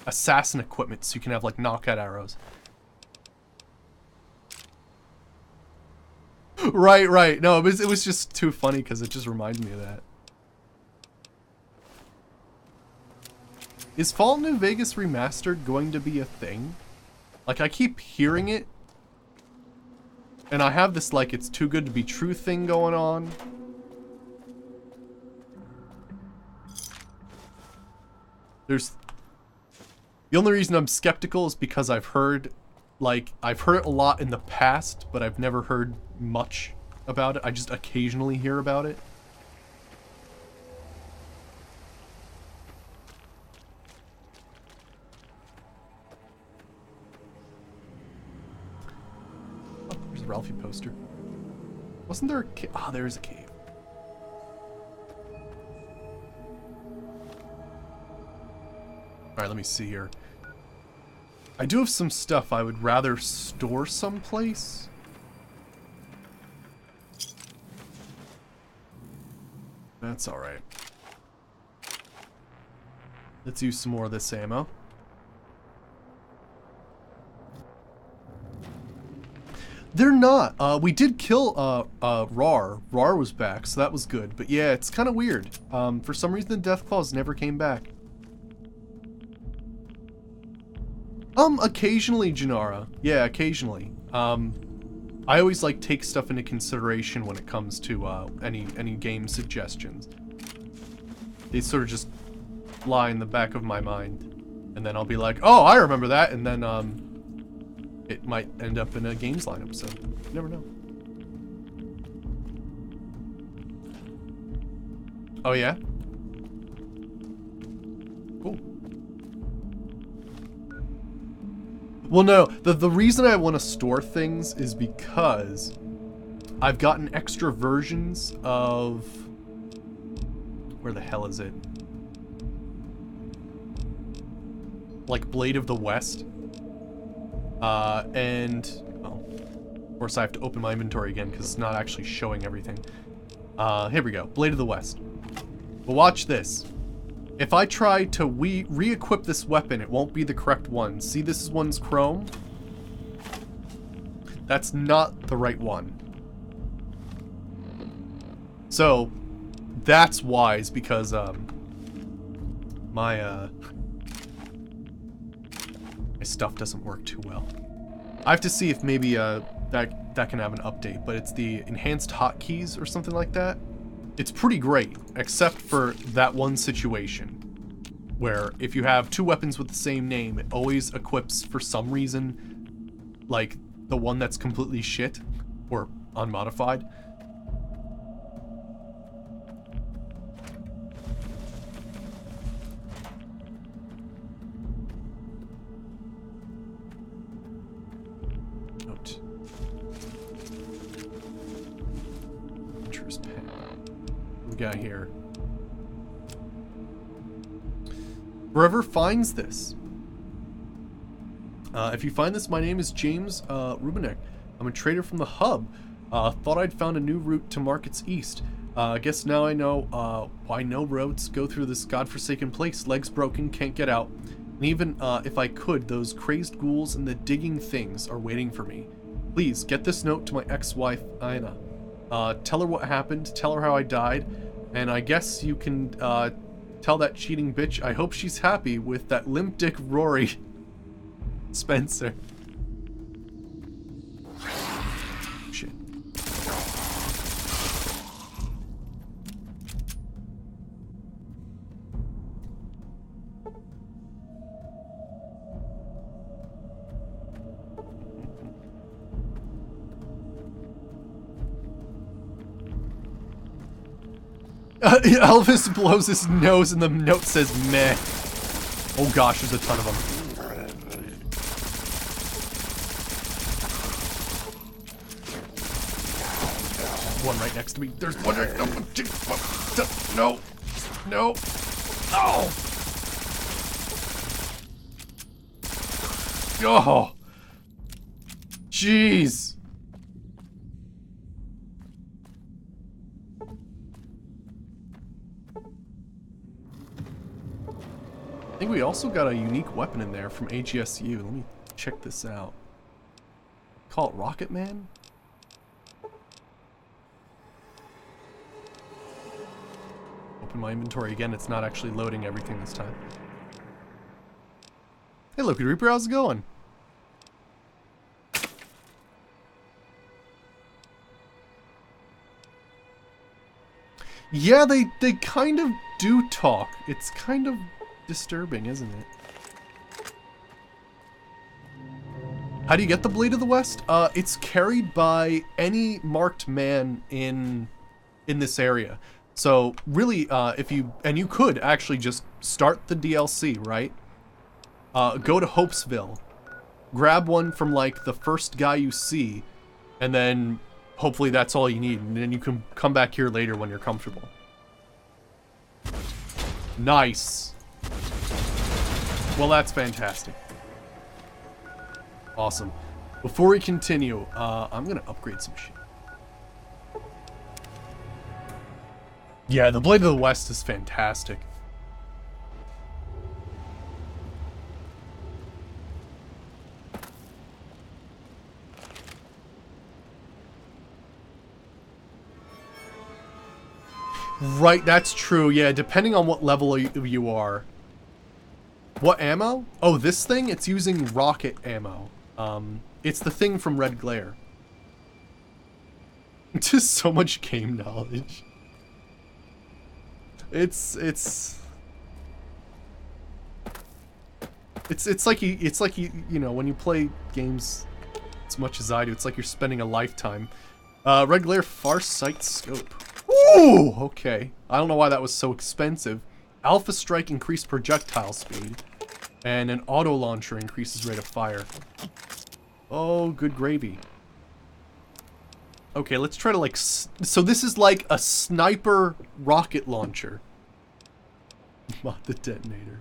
assassin equipment so you can have like knockout arrows. Right. No, it was just too funny because it just reminded me of that. Is Fallout New Vegas Remastered going to be a thing? Like, I keep hearing it. And I have this, like, it's too good to be true thing going on. The only reason I'm skeptical is because I've heard it a lot in the past, but I've never heard much about it. I just occasionally hear about it. Oh, there's a Ralphie poster. Wasn't there a cave? Ah, there's a cave. Alright, let me see here. I do have some stuff I would rather store someplace. That's alright. Let's use some more of this ammo. They're not. We did kill Rar. Rar was back, so that was good. But yeah, it's kind of weird. For some reason, the Deathclaws never came back. Occasionally, Janara. Yeah, occasionally. I always like take stuff into consideration when it comes to any game suggestions. They sort of just lie in the back of my mind, and then I'll be like, "Oh, I remember that," and then it might end up in a Games Line episode. You never know. Oh yeah? Cool. Well, no, the reason I want to store things is because I've gotten extra versions of... Where the hell is it? Like Blade of the West. And... Oh, of course I have to open my inventory again because it's not actually showing everything. Here we go. Blade of the West. Well, watch this. If I try to re-equip this weapon, it won't be the correct one. See, this one's chrome? That's not the right one. So, that's why, is because, my stuff doesn't work too well. I have to see if maybe, that can have an update, but it's the enhanced hotkeys or something like that. It's pretty great, except for that one situation where if you have two weapons with the same name, it always equips, for some reason, like the one that's completely shit or unmodified. Note. Interest pen. What we got here? Whoever finds this. If you find this, my name is James Rubinek. I'm a trader from the hub. Thought I'd found a new route to markets east. I guess now I know why no roads go through this godforsaken place. Legs broken, can't get out. And even if I could, those crazed ghouls and the digging things are waiting for me. Please, get this note to my ex-wife, Aina. Tell her what happened, tell her how I died, and I guess you can tell that cheating bitch I hope she's happy with that limp dick Rory Spencer. Shit. Elvis blows his nose and the note says meh. Oh gosh, there's a ton of them. One right next to me. There's one right. No. No. Oh. Oh. Jeez. I think we also got a unique weapon in there from AGSU. Let me check this out. Call it Rocket Man? Open my inventory again. It's not actually loading everything this time. Hey, Loki Reaper, how's it going? Yeah, they kind of do talk. It's kind of disturbing, isn't it? How do you get the Blade of the West? It's carried by any marked man in this area. So really, you could actually just start the DLC, right? Go to Hopesville, grab one from like the first guy you see, and then hopefully that's all you need, and then you can come back here later when you're comfortable. Nice. Well, that's fantastic. Awesome. Before we continue, I'm gonna upgrade some shit. Yeah, the Blade of the West is fantastic. Right, that's true. Yeah, depending on what level you are. What ammo? Oh, this thing? It's using rocket ammo. It's the thing from Red Glare. Just so much game knowledge. It's like you know, when you play games as much as I do, it's like you're spending a lifetime. Red Glare Farsight Scope. Ooh, okay. I don't know why that was so expensive. Alpha Strike increased projectile speed, and an auto launcher increases rate of fire. Oh, good gravy. Okay, let's try to like... So this is like a sniper rocket launcher. Mod the detonator.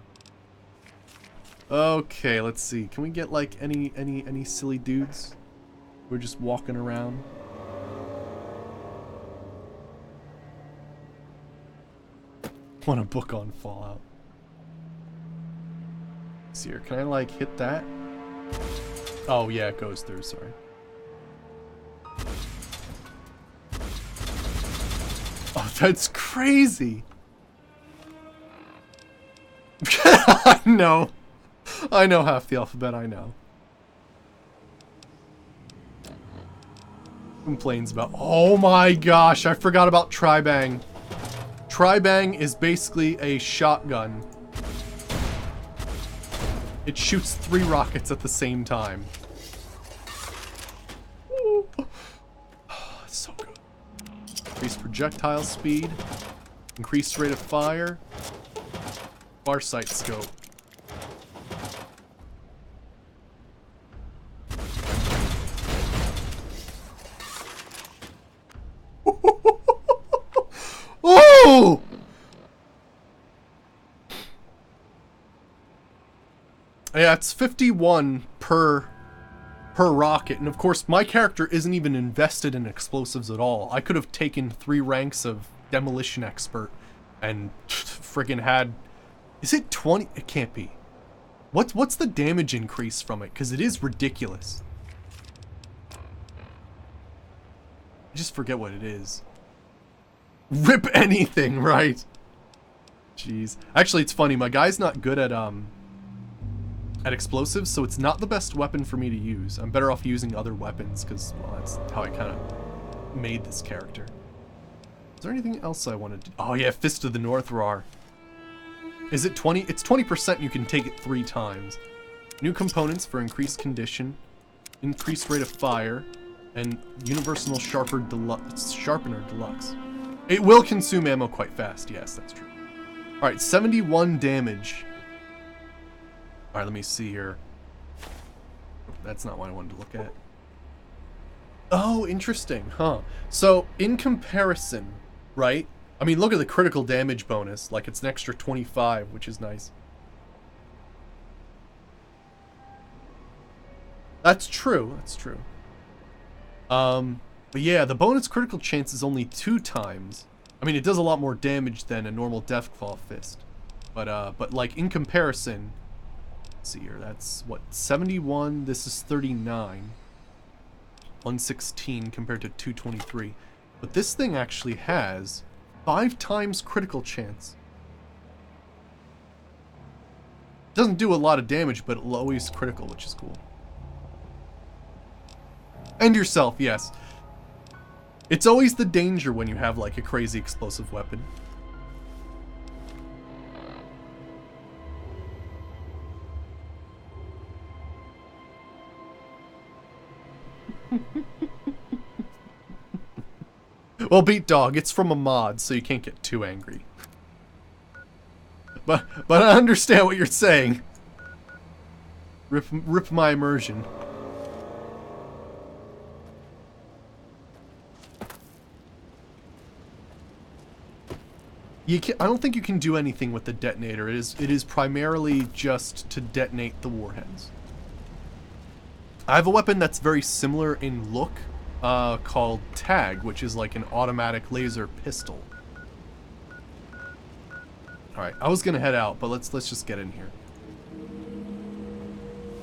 Okay, let's see. Can we get like any silly dudes? We're just walking around. Want a book on Fallout. See here, can I like hit that? Oh yeah, it goes through, sorry. Oh, that's crazy. I know half the alphabet, I know. Complains about, oh my gosh, I forgot about Tri-Bang. Tri-Bang is basically a shotgun. It shoots 3 rockets at the same time. Oh, it's so good. Increased projectile speed. Increased rate of fire. Farsight scope. Oh! Yeah, it's 51 per rocket, and of course my character isn't even invested in explosives at all. I could have taken 3 ranks of demolition expert and friggin' had... Is it 20? It can't be. What's the damage increase from it? Because it is ridiculous. I just forget what it is. Rip anything, right? Jeez. Actually, it's funny. My guy's not good at explosives, so it's not the best weapon for me to use. I'm better off using other weapons, because, well, that's how I kind of made this character. Is there anything else I wanted to... Oh, yeah, Fist of the North Roar. Is it 20? It's 20%, you can take it 3 times. New components for increased condition, increased rate of fire, and Universal Sharpener Deluxe. It will consume ammo quite fast. Yes, that's true. Alright, 71 damage. Alright, let me see here. That's not what I wanted to look at. Oh, interesting, huh? So, in comparison, right? I mean, look at the critical damage bonus. Like, it's an extra 25, which is nice. That's true, that's true. But yeah, the bonus critical chance is only 2 times. I mean, it does a lot more damage than a normal Deathclaw Fist. But like, in comparison, let's see here, that's, what, 71, this is 39. 116 compared to 223. But this thing actually has 5 times critical chance. Doesn't do a lot of damage, but it'll always critical, which is cool. And yourself, yes. It's always the danger when you have, like, a crazy explosive weapon. Well, Beat Dog, it's from a mod, so you can't get too angry. But I understand what you're saying. Rip my immersion. I don't think you can do anything with the detonator. It is primarily just to detonate the warheads. I have a weapon that's very similar in look, called Tag, which is like an automatic laser pistol. Alright, I was gonna head out, but let's just get in here.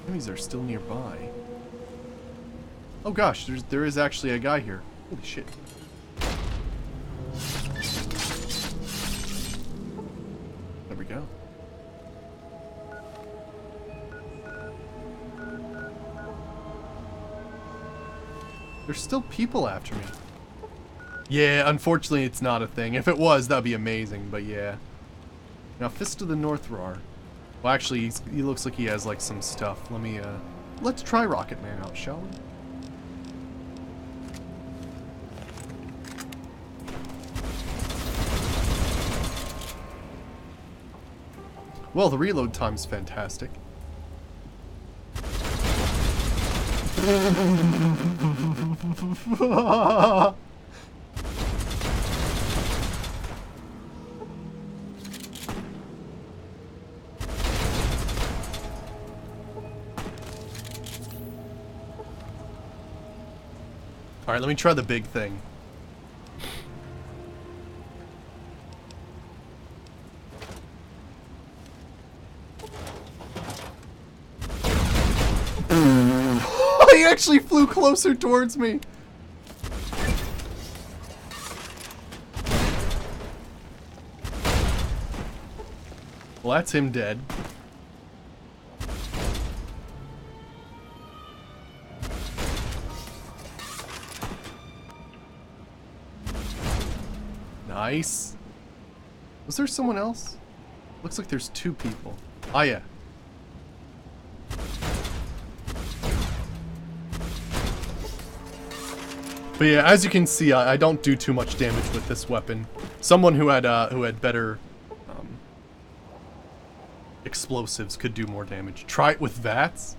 Enemies are still nearby. Oh gosh, there is actually a guy here. Holy shit. There we go. There's still people after me. Yeah, unfortunately it's not a thing. If it was, that'd be amazing, but yeah. Now, Fist of the North Roar. Well, actually, he looks like he has, like, some stuff. Let's try Rocket Man out, shall we? Well, the reload time's fantastic. Alright, let me try the big thing. He actually flew closer towards me. Well, that's him dead. Nice. Was there someone else? Looks like there's 2 people. Ah, yeah. But yeah, as you can see, I don't do too much damage with this weapon. Someone who had better explosives could do more damage. Try it with VATS.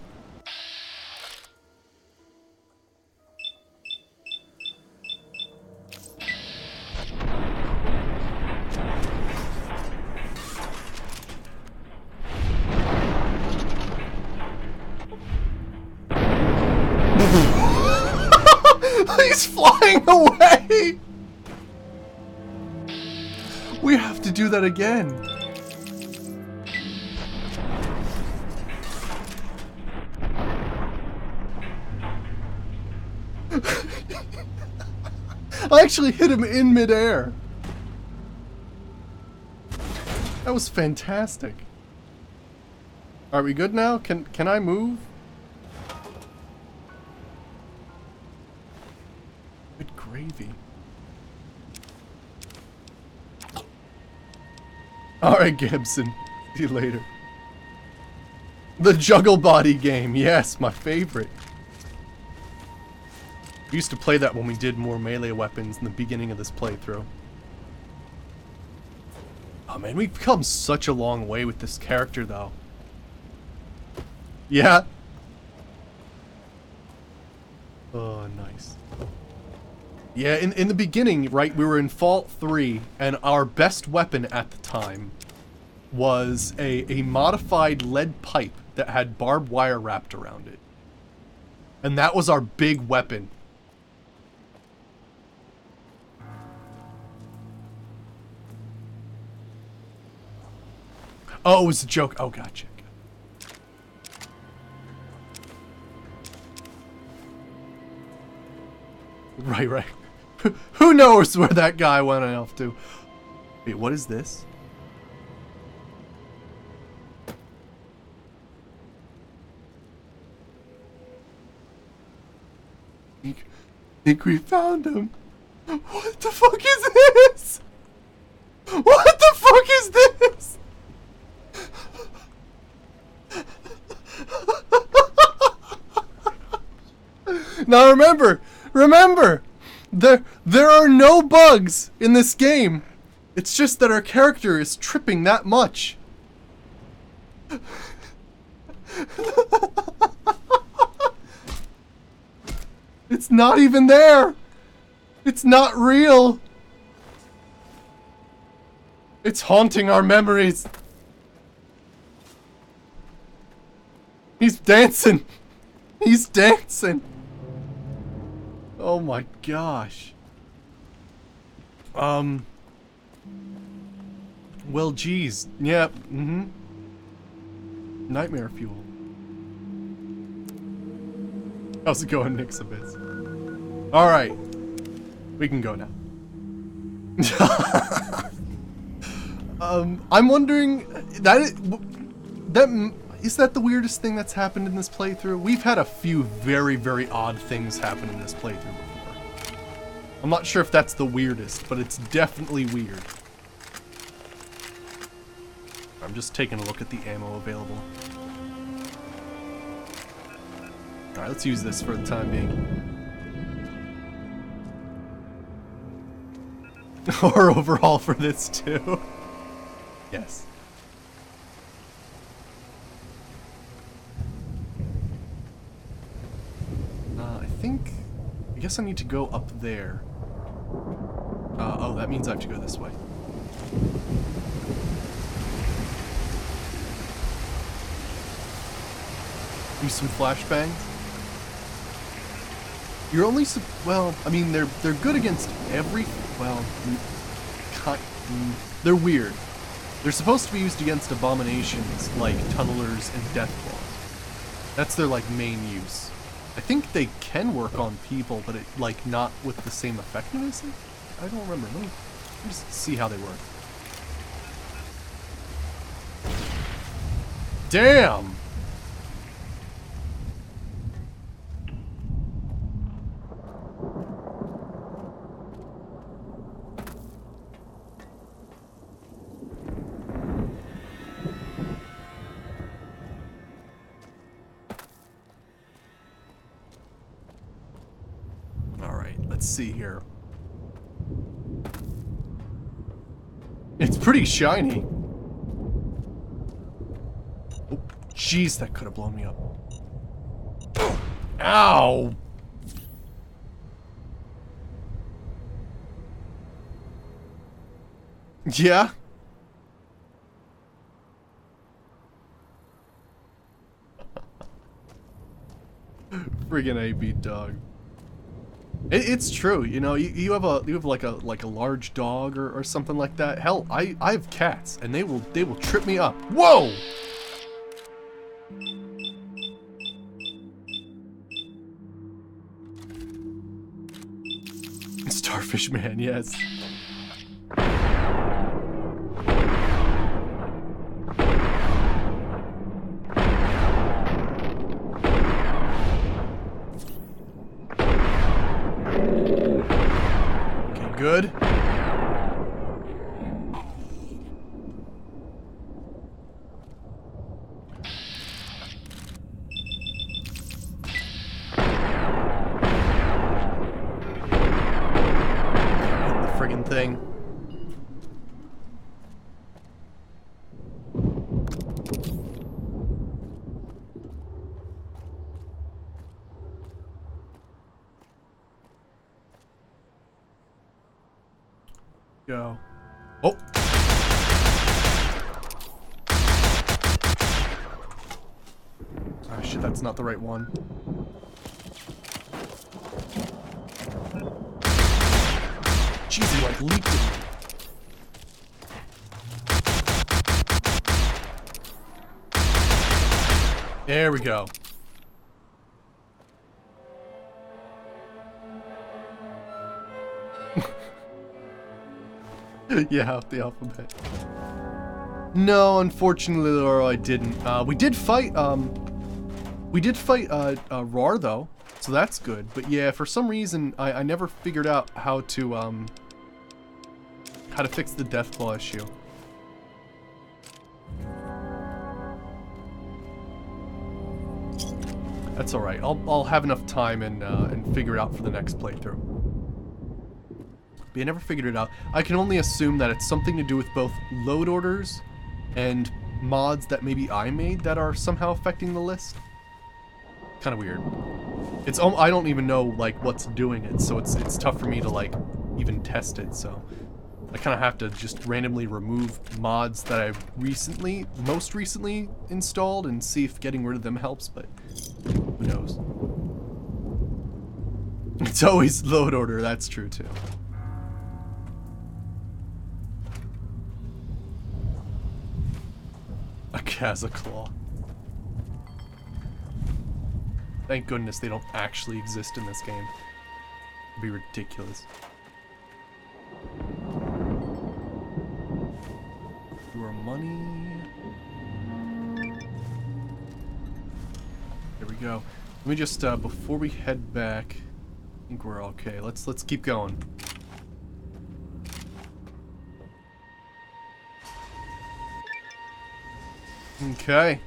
He's flying away! We have to do that again. I actually hit him in midair. That was fantastic. Are we good now? Can I move? Good gravy. Alright, Gibson. See you later. The Juggle Body game. Yes, my favorite. We used to play that when we did more melee weapons in the beginning of this playthrough. Oh man, we've come such a long way with this character though. Yeah. Oh, nice. Yeah, in the beginning, right, we were in Fault 3, and our best weapon at the time was a modified lead pipe that had barbed wire wrapped around it. And that was our big weapon. Oh, it was a joke. Oh, gotcha. Right, right. Who knows where that guy went off to? Wait, what is this? Think we found him. What the fuck is this? What the fuck is this? Now remember, there are no bugs in this game. It's just that our character is tripping that much. It's not even there. It's not real. It's haunting our memories. He's dancing. He's dancing. Oh my gosh. Well, geez. Yep. Yeah, Nightmare fuel. How's it going, Nixabits? Alright. We can go now. I'm wondering... Is that the weirdest thing that's happened in this playthrough? We've had a few very, very odd things happen in this playthrough before. I'm not sure if that's the weirdest, but it's definitely weird. I'm just taking a look at the ammo available. Alright, let's use this for the time being. Or overhaul for this too. Yes. I guess I need to go up there. Oh, that means I have to go this way. Use some flashbangs. You're only well, I mean, they're good against every, well, they're weird. They're supposed to be used against abominations like tunnelers and deathclaws. That's their like main use. I think they can work on people, but like not with the same effectiveness. I don't remember. Let me just see how they work. Damn! Let's see here. It's pretty shiny. Oh, jeez, that could have blown me up. Ow! Yeah? Friggin' AB dog. It's true, you know. You have like a large dog or something like that. Hell, I have cats, and they will trip me up. Whoa! Starfish Man, yes. Okay, good. Friggin' thing. Go. Oh. Oh shit, that's not the right one. Jeez, he like leaped at me. There we go. Yeah, the alphabet. No, unfortunately, Laura, I didn't. We did fight Roar though, so that's good. But yeah, for some reason, I never figured out how to fix the Deathclaw issue. That's all right. I'll have enough time and figure it out for the next playthrough. But I never figured it out. I can only assume that it's something to do with both load orders and mods that maybe I made that are somehow affecting the list. Kind of weird. It's I don't even know like what's doing it, so it's tough for me to like even test it. So I kind of have to just randomly remove mods that I've most recently installed and see if getting rid of them helps. But who knows? It's always load order. That's true too. A Kazaclaw. Thank goodness they don't actually exist in this game. It'd be ridiculous. Your money. There we go. Let me just before we head back, I think we're okay. Let's keep going. Okay.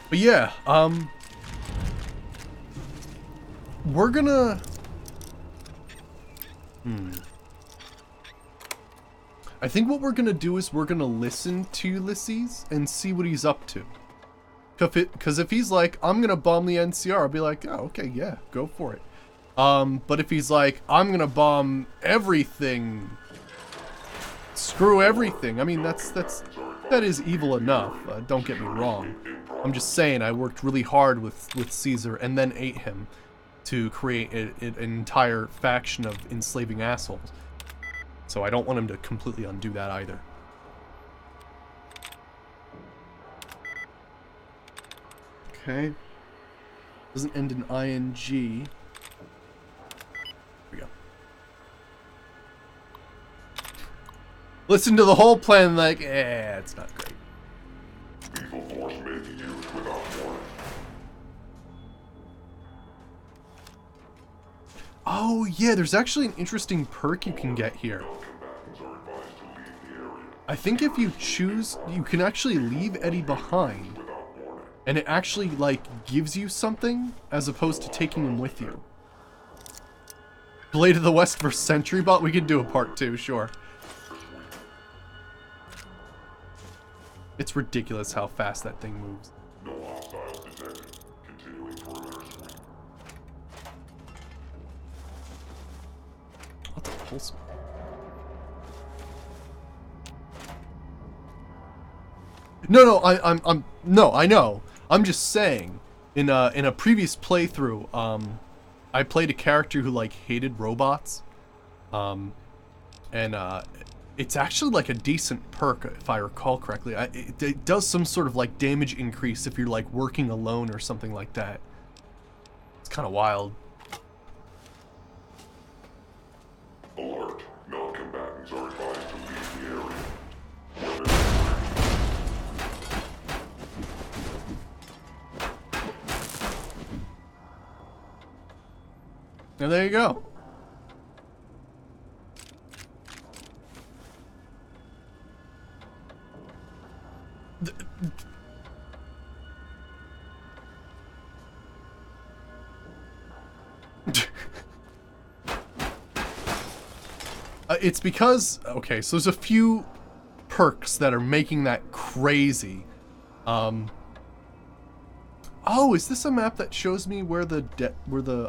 But yeah, we're gonna... I think what we're gonna do is we're gonna listen to Ulysses and see what he's up to. Because if he's like, I'm gonna bomb the NCR, I'll be like, oh, okay, yeah, go for it. But if he's like, I'm gonna bomb everything, screw everything. I mean, that is evil enough. Don't get me wrong. I'm just saying, I worked really hard with Caesar and then ate him to create an entire faction of enslaving assholes. So I don't want him to completely undo that either. Okay. Doesn't end in ing. Here we go. Listen to the whole plan like, it's not great. Evil force may be used without warning. Oh yeah, there's actually an interesting perk you can get here. I think if you choose, you can actually leave Eddie behind. And it actually, like, gives you something as opposed to taking him with you. Blade of the West vs. Sentry Bot? We could do a part 2, sure. It's ridiculous how fast that thing moves. No hostiles detected. Continuing perimeter sweep. What's a pulse? No, I know. I'm just saying, in a previous playthrough, I played a character who like hated robots, and it's actually like a decent perk if I recall correctly. It does some sort of like damage increase if you're like working alone or something like that. It's kind of wild. Alert. Non-combatants are advised to leave the area. And there you go. It's because, okay, so there's a few perks that are making that crazy. Oh, is this a map that shows me where the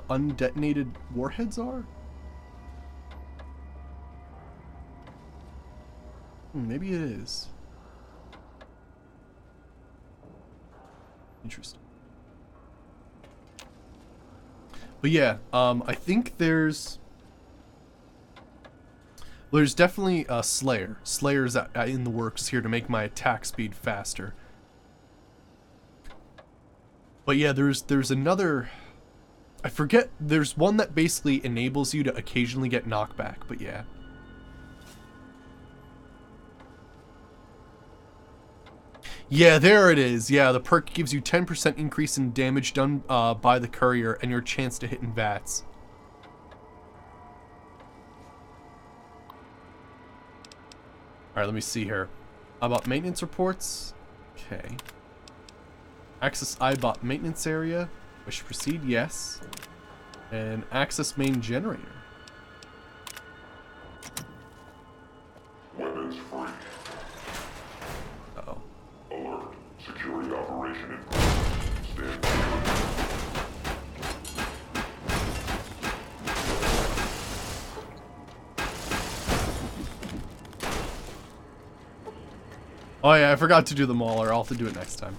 undetonated warheads are? Maybe it is. Interesting. But yeah, I think there's definitely a Slayer. Slayer's in the works here to make my attack speed faster. But yeah, there's another, I forget, there's one that basically enables you to occasionally get knockback, but yeah. Yeah, there it is. Yeah, the perk gives you 10% increase in damage done by the courier and your chance to hit in VATS. Alright, let me see here. About maintenance reports. Okay. Access iBot maintenance area. Wish to proceed? Yes. And access main generator. Weapons free. Uh-oh. Alert. Security operation in progress. Stand clear. Oh yeah, I forgot to do the mauler. I'll have to do it next time.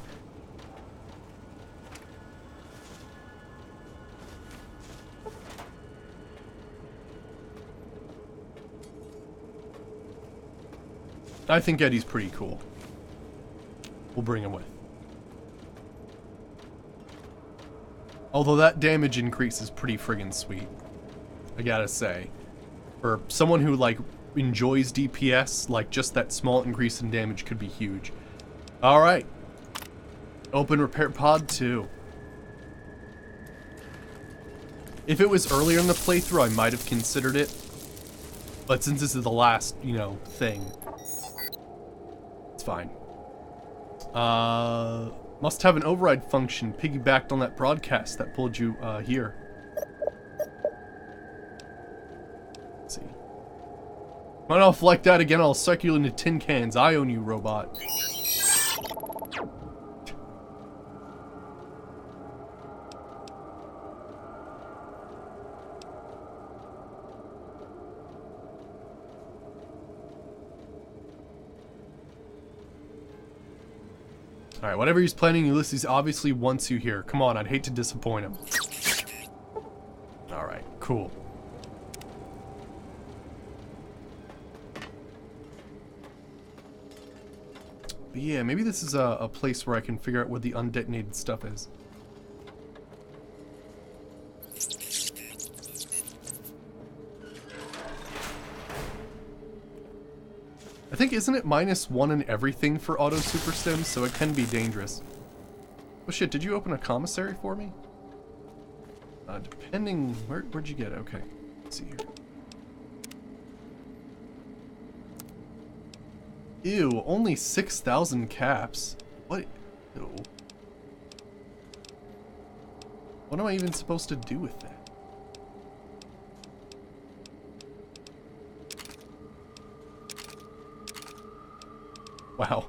I think Eddie's pretty cool. We'll bring him with. Although that damage increase is pretty friggin' sweet. I gotta say. For someone who, like, enjoys DPS, like, just that small increase in damage could be huge. Alright. Open repair pod 2. If it was earlier in the playthrough, I might have considered it. But since this is the last, you know, thing, it's fine. Must have an override function piggybacked on that broadcast that pulled you, here. Let's see. Run off like that again, I'll suck you into tin cans. I own you, robot. Alright, whatever he's planning, Ulysses obviously wants you here. Come on, I'd hate to disappoint him. Alright, cool. But yeah, maybe this is a place where I can figure out where the undetonated stuff is. I think, isn't it -1 in everything for auto super stims, so it can be dangerous. Oh shit, did you open a commissary for me? Depending, where'd you get it? Okay, let's see here. Ew, only 6,000 caps. What? Ew. What am I even supposed to do with that? Wow.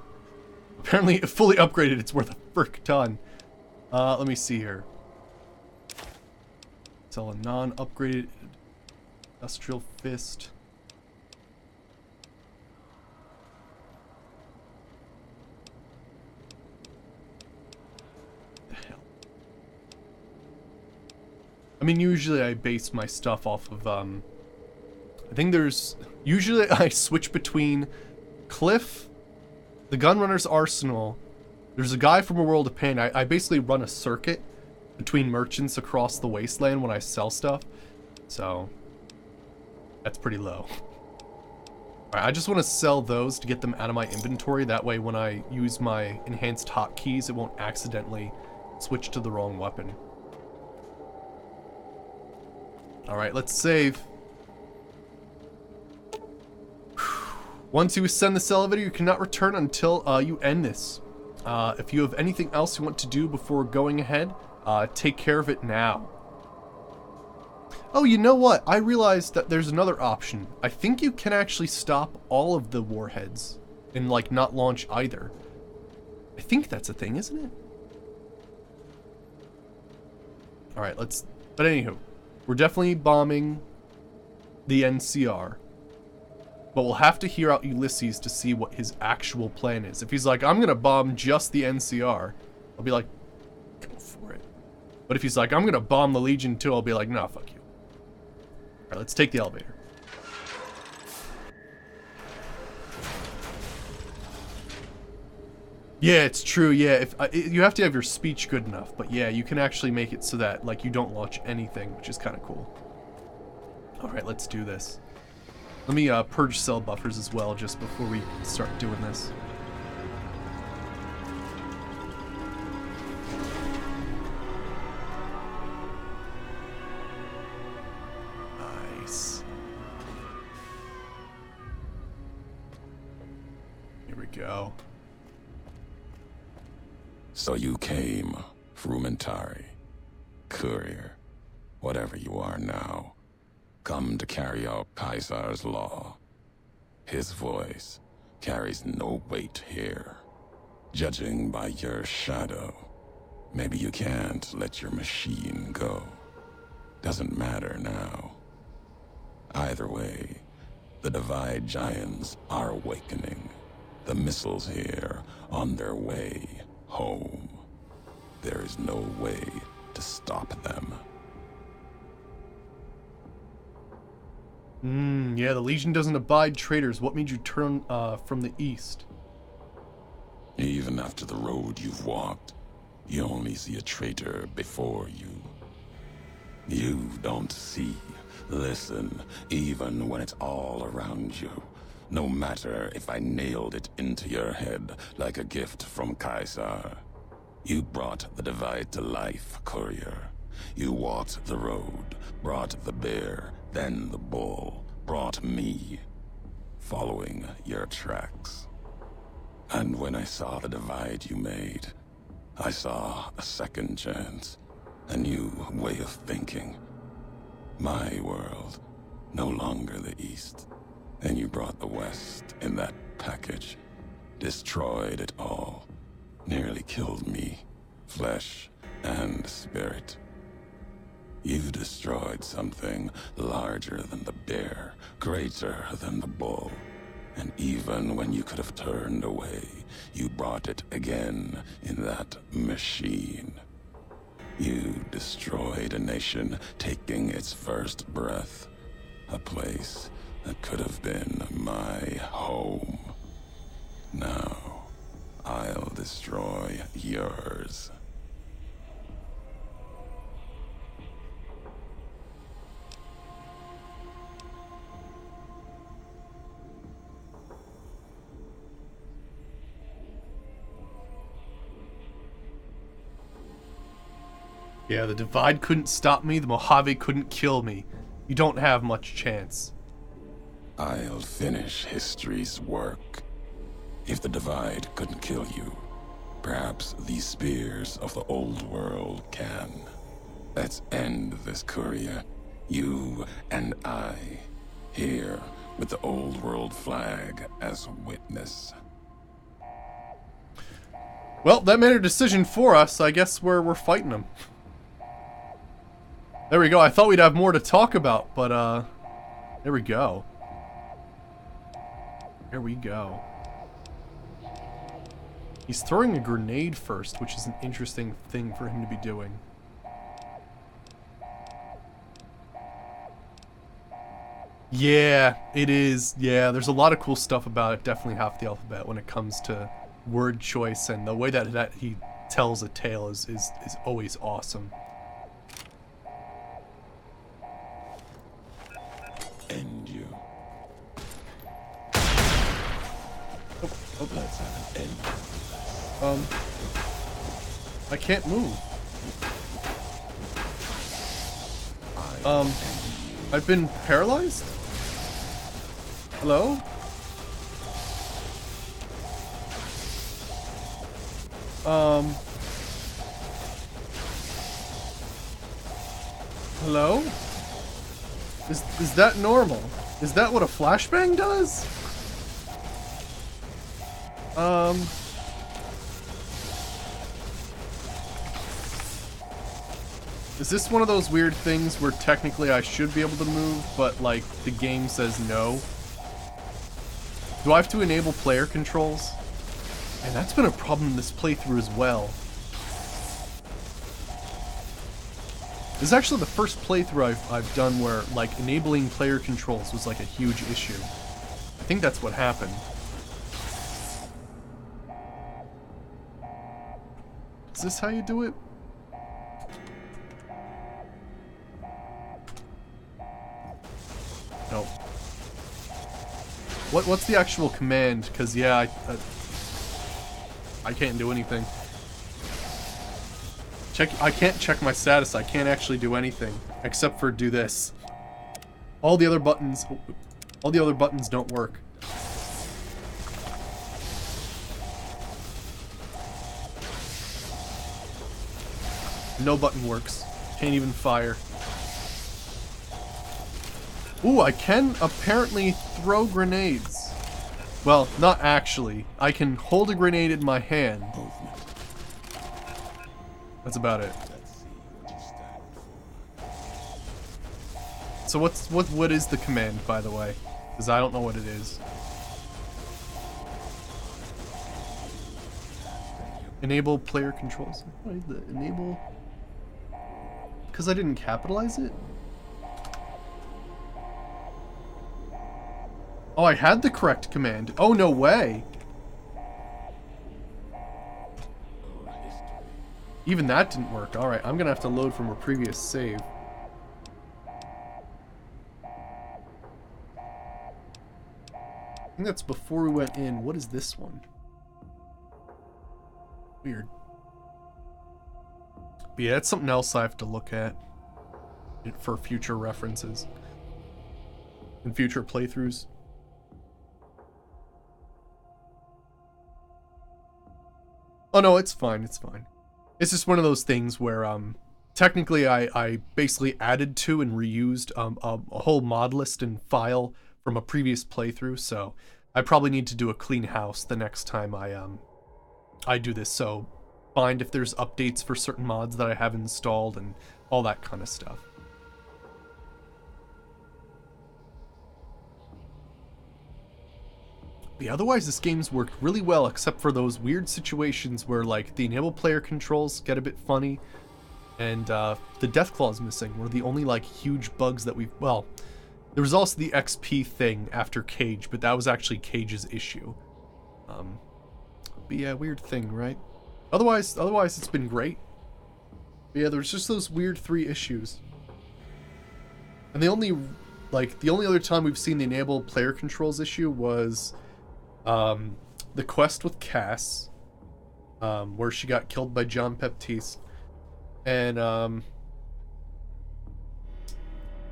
Apparently, fully upgraded, it's worth a frick ton. Let me see here. Sell a non-upgraded industrial fist. I mean, usually I base my stuff off of, I think there's... Usually I switch between Cliff, the Gunrunner's Arsenal, there's a guy from A World of Pain. I basically run a circuit between merchants across the wasteland when I sell stuff. So, that's pretty low. Alright, I just want to sell those to get them out of my inventory. That way when I use my enhanced hotkeys, it won't accidentally switch to the wrong weapon. Alright, let's save. Once you ascend this elevator, you cannot return until you end this. If you have anything else you want to do before going ahead, take care of it now. Oh, you know what? I realized that there's another option. I think you can actually stop all of the warheads and, like, not launch either. I think that's a thing, isn't it? Alright, let's... But anywho, we're definitely bombing the NCR. But we'll have to hear out Ulysses to see what his actual plan is. If he's like, I'm gonna bomb just the NCR, I'll be like, go for it. But if he's like, I'm gonna bomb the Legion too, I'll be like, nah, fuck you. Alright, let's take the elevator. Yeah, it's true, yeah. If you have to have your speech good enough, but yeah, you can actually make it so that, like, you don't launch anything, which is kind of cool. Alright, let's do this. Let me purge cell buffers as well, just before we start doing this. Nice. Here we go. So you came, Frumentari, courier, whatever you are now. Come to carry out Caesar's law. His voice carries no weight here. Judging by your shadow, maybe you can't let your machine go. Doesn't matter now. Either way, the Divide Giants are awakening. The missiles here on their way home. There is no way to stop them. Yeah, the Legion doesn't abide traitors. What made you turn from the east? Even after the road you've walked, you only see a traitor before you. You don't see, listen, even when it's all around you. No matter if I nailed it into your head like a gift from Caesar. You brought the Divide to life, courier. You walked the road, brought the bear, then the bull, brought me, following your tracks. And when I saw the divide you made, I saw a second chance, a new way of thinking. My world, no longer the East. And you brought the West in that package, destroyed it all, nearly killed me, flesh and spirit. You destroyed something larger than the bear, greater than the bull. And even when you could have turned away, you brought it again in that machine. You destroyed a nation taking its first breath. A place that could have been my home. Now, I'll destroy yours. Yeah, the Divide couldn't stop me, the Mojave couldn't kill me. You don't have much chance. I'll finish history's work. If the Divide couldn't kill you, perhaps these spears of the old world can. Let's end this, courier. You and I, here with the old world flag as witness. Well, that made a decision for us. I guess we're fighting them. There we go. I thought we'd have more to talk about, but there we go. There we go. He's throwing a grenade first, which is an interesting thing for him to be doing. Yeah, it is. Yeah, there's a lot of cool stuff about it. Definitely half the alphabet when it comes to word choice, and the way that he tells a tale is always awesome. End you. Oh. Let's have an end. I can't move. I've been paralyzed? Hello? Hello? Is that normal? Is that what a flashbang does? Is this one of those weird things where technically I should be able to move, but like the game says no? Do I have to enable player controls? And that's been a problem in this playthrough as well. This is actually the first playthrough I've done where like enabling player controls was like a huge issue. I think that's what happened. Is this how you do it? No. What's the actual command? Because yeah, I can't do anything. I can't check my status. I can't actually do anything except for do this. All the other buttons don't work. No button works. Can't even fire. Ooh, I can apparently throw grenades. Well, not actually. I can hold a grenade in my hand. That's about it. So what is the command, by the way? Because I don't know what it is. Enable player controls. What is the enable? Because I didn't capitalize it? Oh, I had the correct command. Oh, no way. Even that didn't work. Alright, I'm gonna have to load from a previous save. I think that's before we went in. What is this one? Weird. But yeah, it's something else I have to look at for future references. In future playthroughs. Oh no, it's fine, it's fine. It's just one of those things where, technically I basically added to and reused a whole mod list and file from a previous playthrough, so I probably need to do a clean house the next time I do this, so find if there's updates for certain mods that I have installed and all that kind of stuff. But otherwise, this game's worked really well, except for those weird situations where, like, the enable player controls get a bit funny, and the Deathclaw's missing were the only, like, huge bugs that we've... Well, there was also the XP thing after Cage, but that was actually Cage's issue. But yeah, weird thing, right? Otherwise, it's been great. But yeah, there's just those weird 3 issues. And the only other time we've seen the enable player controls issue was... the quest with Cass, where she got killed by John Baptiste, and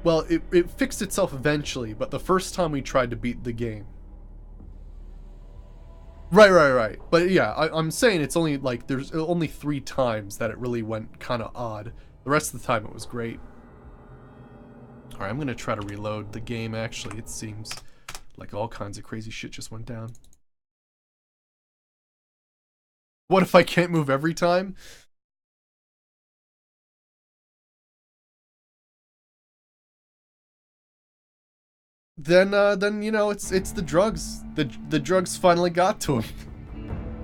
well, it fixed itself eventually, but the first time we tried to beat the game. Right. But yeah, I'm saying it's only like there's only 3 times that it really went kind of odd. The rest of the time it was great. All right, I'm gonna try to reload the game. Actually, it seems like all kinds of crazy shit just went down. What if I can't move every time? Then you know it's the drugs. The drugs finally got to him.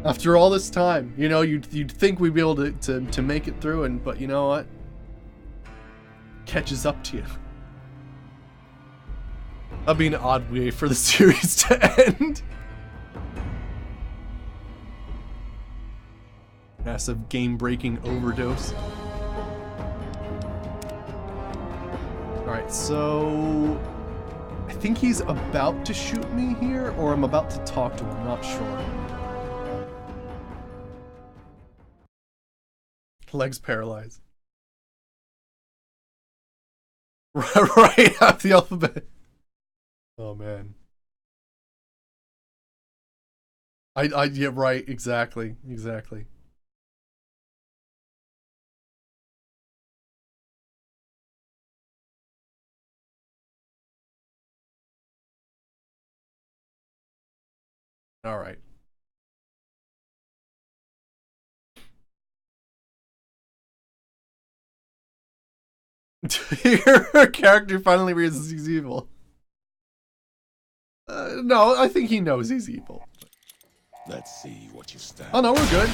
After all this time, you know, you'd think we'd be able to make it through, but you know what? Catches up to you. That'd be an odd way for the series to end. Massive game-breaking overdose. Alright, so... I think he's about to shoot me here, or I'm about to talk to him, not sure. Legs paralyzed. Right, half the alphabet. Oh man. Yeah, right, exactly. All right. Your character finally realizes he's evil. No, I think he knows he's evil. Let's see what you stand. Oh no, we're good.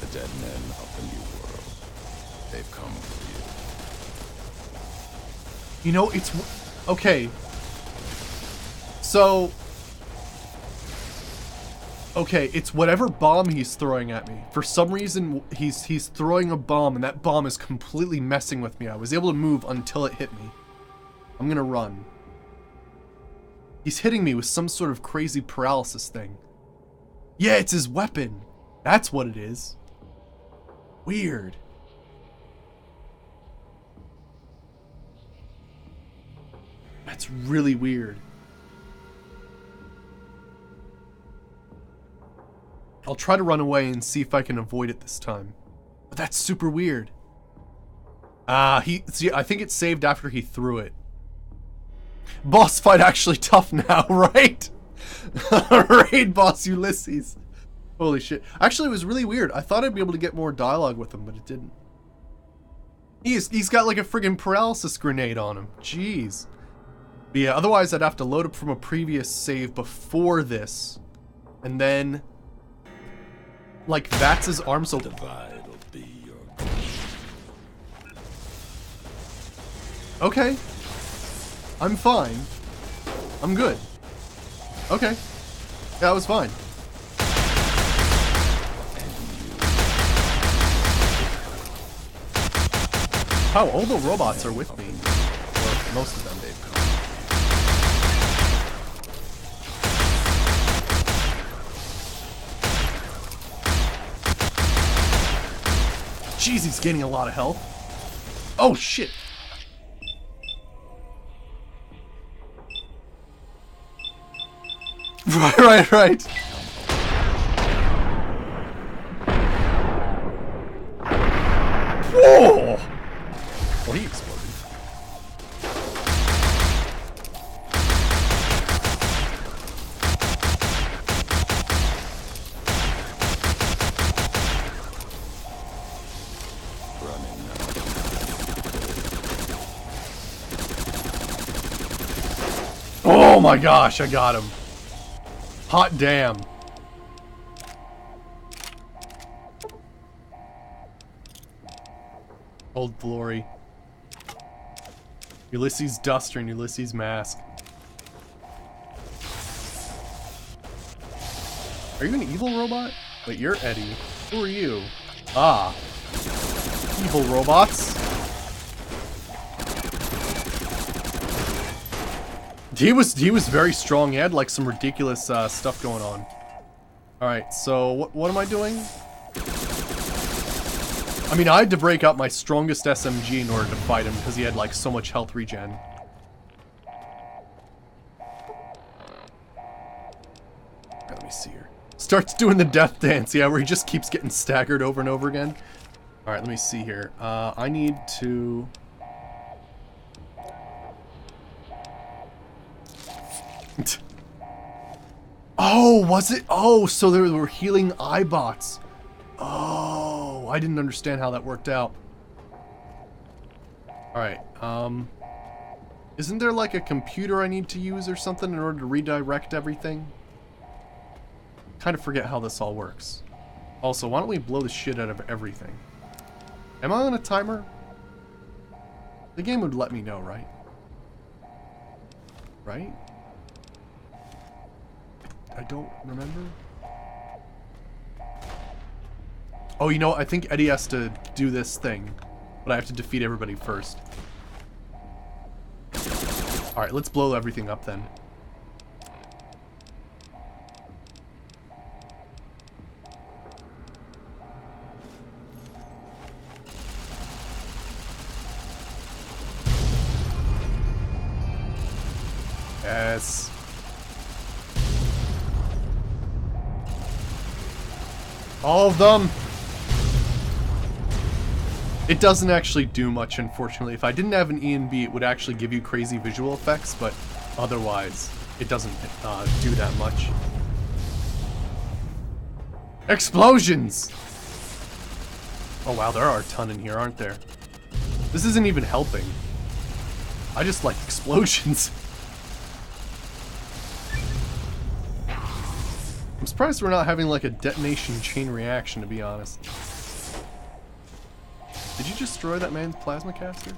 The dead men of the new world. They've come for you. You know, it's... Okay. So... Okay, it's whatever bomb he's throwing at me. For some reason, he's throwing a bomb, and that bomb is completely messing with me. I was able to move until it hit me. I'm gonna run. He's hitting me with some sort of crazy paralysis thing. Yeah, it's his weapon. That's what it is. Weird. That's really weird. I'll try to run away and see if I can avoid it this time. But that's super weird. See, I think it saved after he threw it. Boss fight actually tough now, right? Raid boss Ulysses. Holy shit. Actually, it was really weird. I thought I'd be able to get more dialogue with him, but it didn't. He's got like a friggin' paralysis grenade on him. Jeez. But yeah, otherwise I'd have to load up from a previous save before this. And then... Like, that's his arm, so... Divide will be your... Okay. I'm fine. I'm good. Okay. Yeah, that was fine. Oh, all the robots are with me. Or most of them, they've come. Jeez, he's getting a lot of health. Oh, shit. Right. Whoa! Well, he exploded. Oh my gosh, I got him. Hot damn. Old glory. Ulysses Duster and Ulysses Mask. Are you an evil robot? Wait, you're Eddie. Who are you? Ah. Evil robots. He was very strong. He had like some ridiculous stuff going on. Alright, so what am I doing? I mean, I had to break out my strongest SMG in order to fight him because he had like so much health regen. Alright, let me see here. Starts doing the death dance, yeah, where he just keeps getting staggered over and over again. Alright, let me see here. I need to... Oh, was it? Oh, so there were healing iBots. Oh, I didn't understand how that worked out. Alright, isn't there like a computer I need to use or something in order to redirect everything? Kind of forget how this all works. Also, why don't we blow the shit out of everything? Am I on a timer? The game would let me know, right? Right? I don't remember. Oh, you know what? I think Eddie has to do this thing, but I have to defeat everybody first. Alright, let's blow everything up then. Yes. All of them. It doesn't actually do much, unfortunately. If I didn't have an E and B, it would actually give you crazy visual effects, but otherwise, it doesn't do that much. Explosions! Oh wow, there are a ton in here, aren't there? This isn't even helping. I just like explosions. I'm surprised we're not having like a detonation chain reaction, to be honest. Did you destroy that man's plasma caster?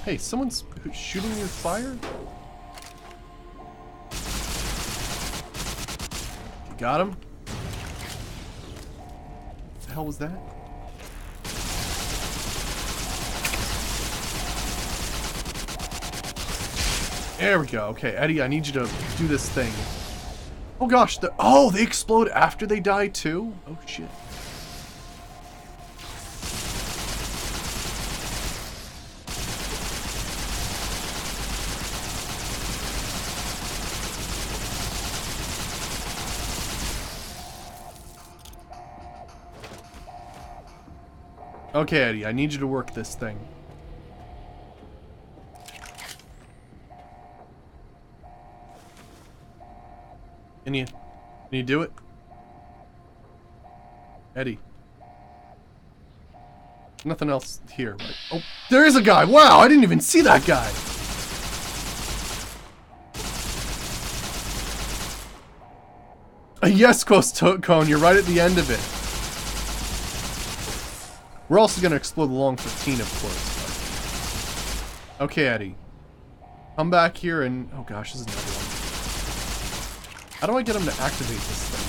Hey, someone's shooting you with fire? You got him? What the hell was that? There we go. Okay, Eddie, I need you to do this thing. Oh gosh, they explode after they die too? Oh shit. Okay, Eddie, I need you to work this thing. Can you do it? Eddie. Nothing else here, right? Oh, there is a guy! Wow, I didn't even see that guy! Yes, Cone, you're right at the end of it. We're also gonna explode the long 15, of course. But... Okay, Eddie. Come back here and... Oh gosh, this is another one. How do I get him to activate this thing?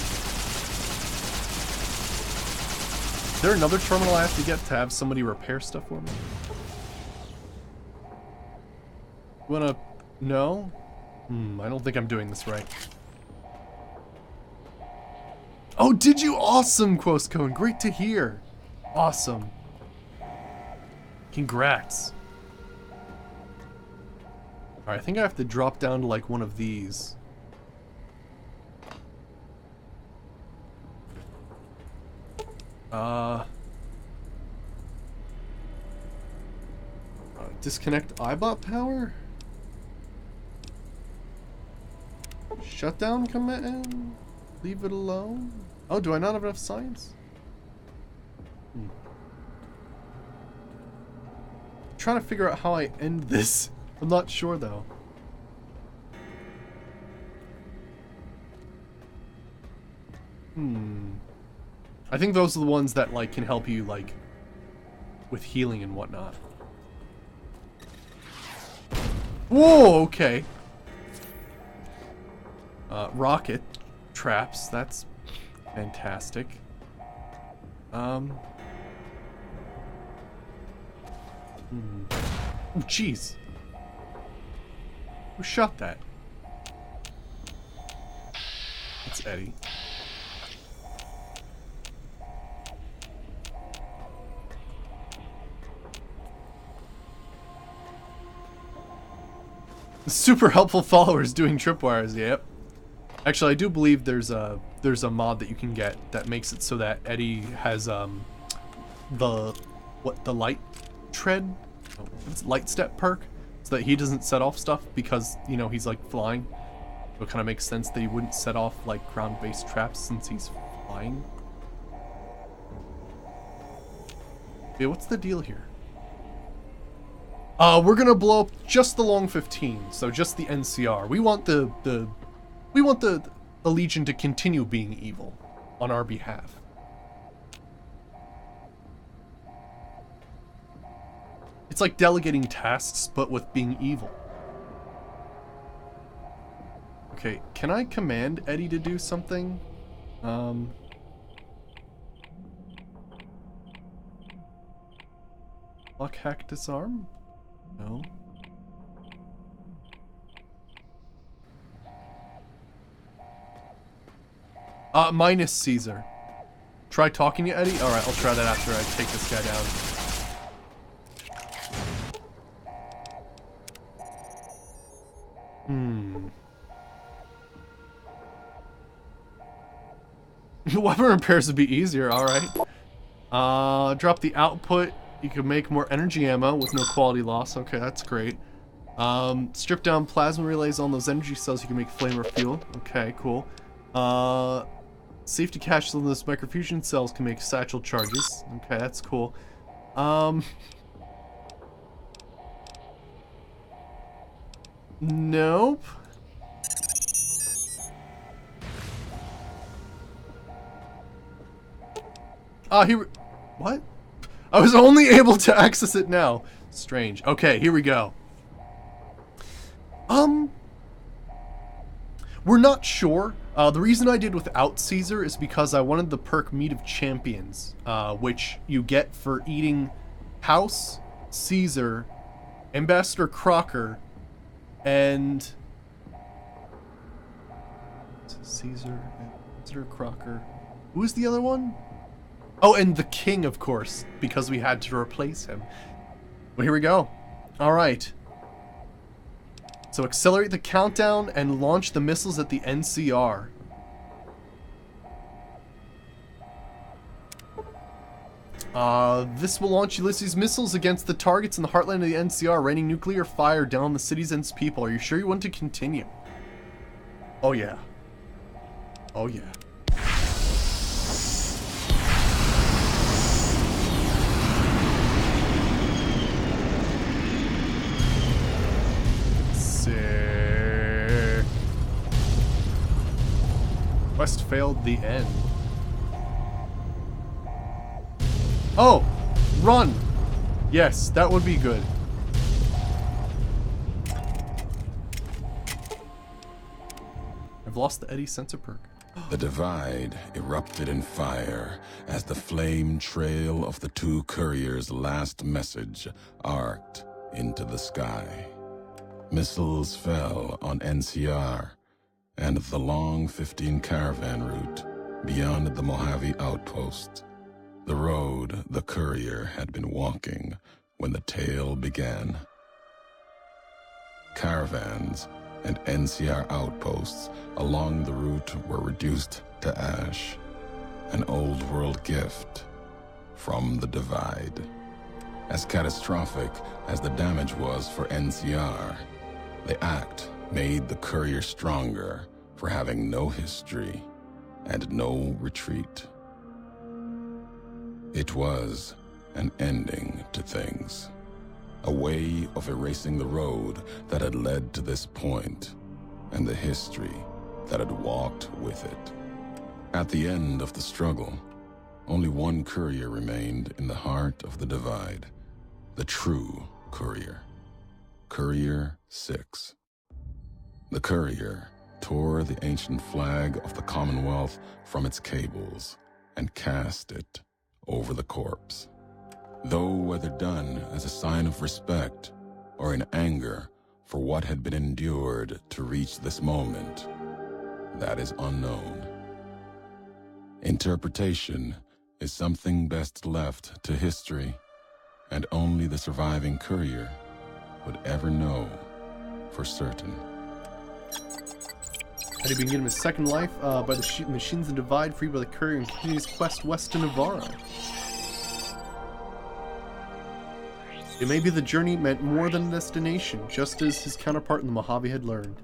Is there another terminal I have to get to have somebody repair stuff for me? You wanna... No? I don't think I'm doing this right. Oh, did you? Awesome, Cone. Great to hear. Awesome. Congrats. Alright, I think I have to drop down to like one of these. Disconnect iBot power? Shutdown command? Leave it alone? Oh, do I not have enough science? I'm trying to figure out how I end this. I'm not sure though. I think those are the ones that like can help you like with healing and whatnot. Whoa, okay. Rocket traps, that's fantastic. Oh, jeez. Who shot that? It's Eddie. Super helpful followers doing tripwires, yep. Actually, I do believe there's a mod that you can get that makes it so that Eddie has the light tread, it's light step perk, so that he doesn't set off stuff because, you know, he's like flying. So it kind of makes sense that he wouldn't set off like ground-based traps since he's flying. Yeah, what's the deal here? We're gonna blow up just the long 15, so just the NCR. We want the Legion to continue being evil on our behalf. It's like delegating tasks, but with being evil. Okay, can I command Eddie to do something? Lock, hack, disarm? No. Minus Caesar. Try talking to Eddie? Alright, I'll try that after I take this guy down. Weapon repairs would be easier, alright. Drop the output. You can make more energy ammo with no quality loss. Okay, that's great. Strip down plasma relays on those energy cells. You can make flamer fuel. Okay, cool. Safety caches on those microfusion cells can make satchel charges. Okay, that's cool. Nope. What? I was only able to access it now. Strange. Okay, here we go. We're not sure. The reason I did without Caesar is because I wanted the perk Meat of Champions, which you get for eating House, Caesar, Ambassador Crocker, and Caesar, Ambassador Crocker. Who is the other one? Oh, and the King, of course, because we had to replace him. Well, here we go. All right. So accelerate the countdown and launch the missiles at the NCR. This will launch Ulysses missiles against the targets in the heartland of the NCR, raining nuclear fire down the cities and its people. Are you sure you want to continue? Oh, yeah. Oh, yeah. Sick. Quest failed the end. Oh! Run! Yes, that would be good. I've lost the Eddie sensor perk. The divide erupted in fire as the flame trail of the two couriers' last message arced into the sky. Missiles fell on NCR and the long 15 caravan route beyond the Mojave outpost, the road the courier had been walking when the tale began. Caravans and NCR outposts along the route were reduced to ash, an old world gift from the divide. As catastrophic as the damage was for NCR, the act made the courier stronger for having no history and no retreat. It was an ending to things, a way of erasing the road that had led to this point and the history that had walked with it. At the end of the struggle, only one courier remained in the heart of the divide, the true courier, Courier 6. The courier tore the ancient flag of the Commonwealth from its cables and cast it over the corpse. Though whether done as a sign of respect or in anger for what had been endured to reach this moment, that is unknown. Interpretation is something best left to history, and only the surviving courier would ever know for certain. Eddie began his second life by the machines in Divide, freed by the courier, and continued his quest west to Navarro. It may be the journey meant more than a destination, just as his counterpart in the Mojave had learned.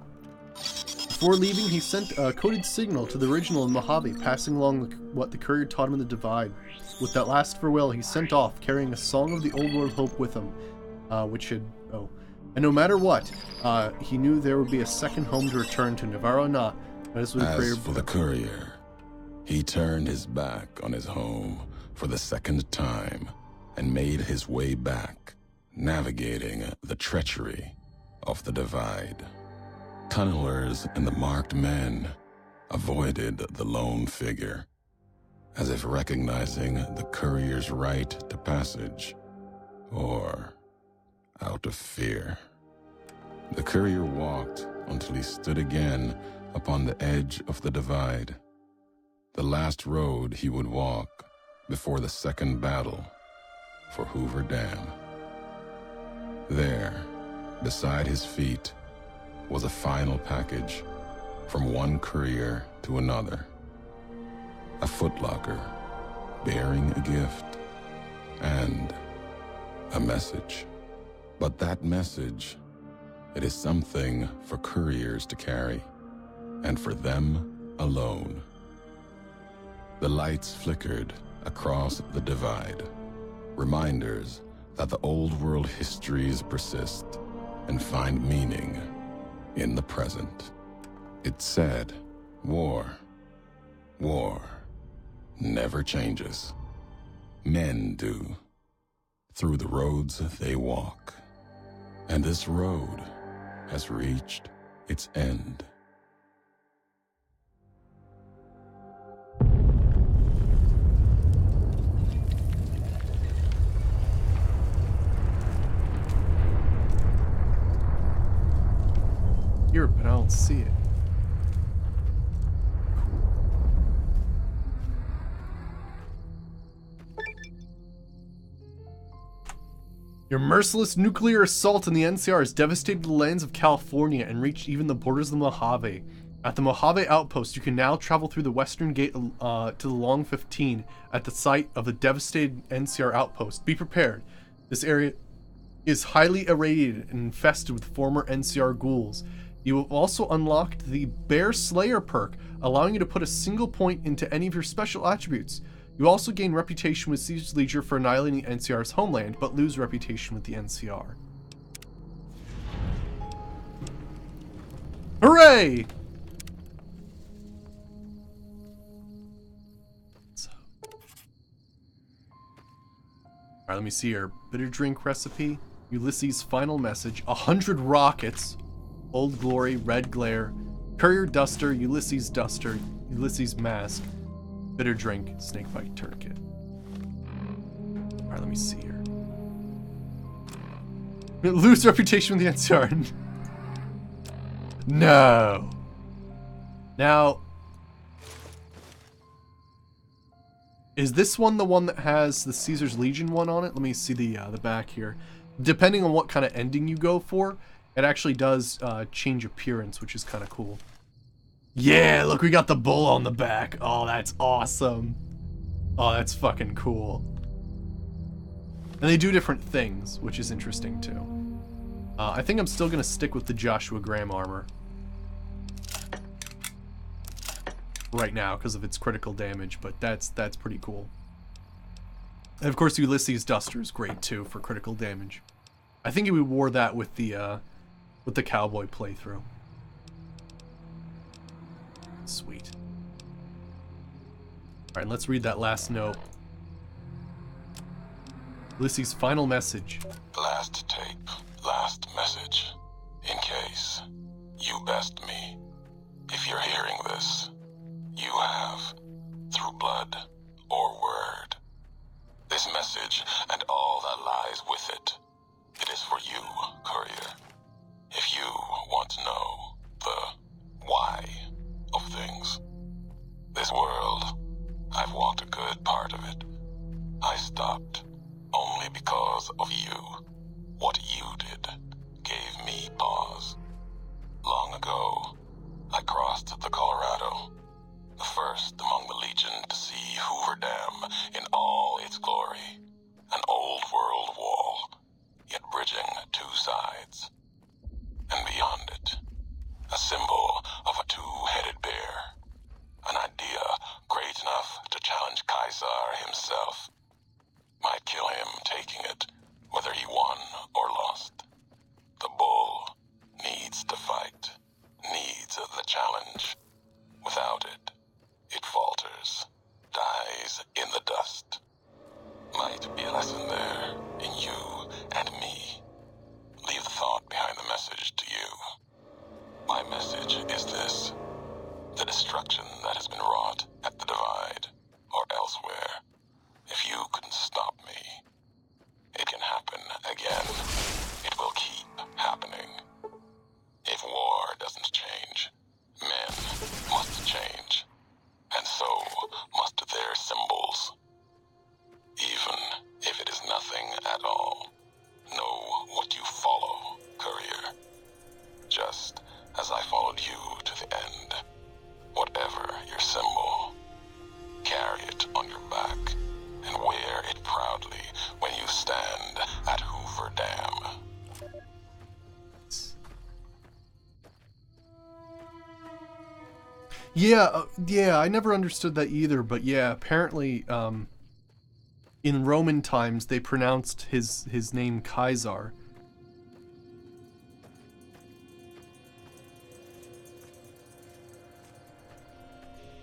Before leaving, he sent a coded signal to the original in Mojave, passing along what the courier taught him in the Divide. With that last farewell, he sent off, carrying a song of the old world hope with him, and no matter what, he knew there would be a second home to return to, Navarro or not. As for the courier, he turned his back on his home for the second time and made his way back navigating the treachery of the divide. Tunnelers and the marked men avoided the lone figure, as if recognizing the courier's right to passage, or out of fear. The courier walked until he stood again upon the edge of the divide, the last road he would walk before the second battle for Hoover Dam. There, beside his feet, was a final package from one courier to another. A footlocker bearing a gift and a message. But that message, it is something for couriers to carry, and for them alone. The lights flickered across the divide, reminders that the old world histories persist and find meaning in the present. It said, war never changes. Men do, through the roads they walk. And this road has reached its end. Here, but I don't see it. Your merciless nuclear assault in the NCR has devastated the lands of California and reached even the borders of the Mojave. At the Mojave outpost, you can now travel through the western gate to the Long 15 at the site of the devastated NCR outpost. Be prepared. This area is highly irradiated and infested with former NCR ghouls. You have also unlocked the Bear Slayer perk, allowing you to put a single point into any of your special attributes. You also gain reputation with Caesar's Leisure for annihilating NCR's homeland, but lose reputation with the NCR. Hooray! Alright, let me see your bitter drink recipe. Ulysses' final message. 100 rockets. Old Glory, Red Glare. Courier Duster, Ulysses Duster, Ulysses Mask. Bitter drink, Snakebite Tourniquet. Alright, let me see here. Lose reputation with the NCR. No. Now, is this one the one that has the Caesar's Legion one on it? Let me see the back here. Depending on what kind of ending you go for, it actually does change appearance, which is kind of cool. Yeah, look, we got the bull on the back. Oh, that's awesome. Oh, that's fucking cool. And they do different things, which is interesting too. I think I'm still gonna stick with the Joshua Graham armor right now because of its critical damage, but that's pretty cool. And of course, Ulysses Duster is great too for critical damage. I think we wore that with the cowboy playthrough. Sweet. Alright, let's read that last note. Ulysses' final message. Last tape, last message. In case you best me. If you're hearing this, you have, through blood or word. This message and all that lies with it. It is for you, courier. If you want to know the why of things. This world, I've walked a good part of it. I stopped only because of you. What you did gave me pause. Long ago, I crossed the Colorado, the first among the Legion to see Hoover Dam in all its glory. An old world wall, yet bridging two sides. And beyond it, a symbol of a two-headed bear. An idea great enough to challenge Caesar himself. Might kill him taking it, whether he won or lost. The bull needs to fight, needs the challenge. Without it, it falters, dies in the dust. Might be a lesson there in you and me. Yeah, I never understood that either, but yeah, apparently, in Roman times, they pronounced his name Caesar.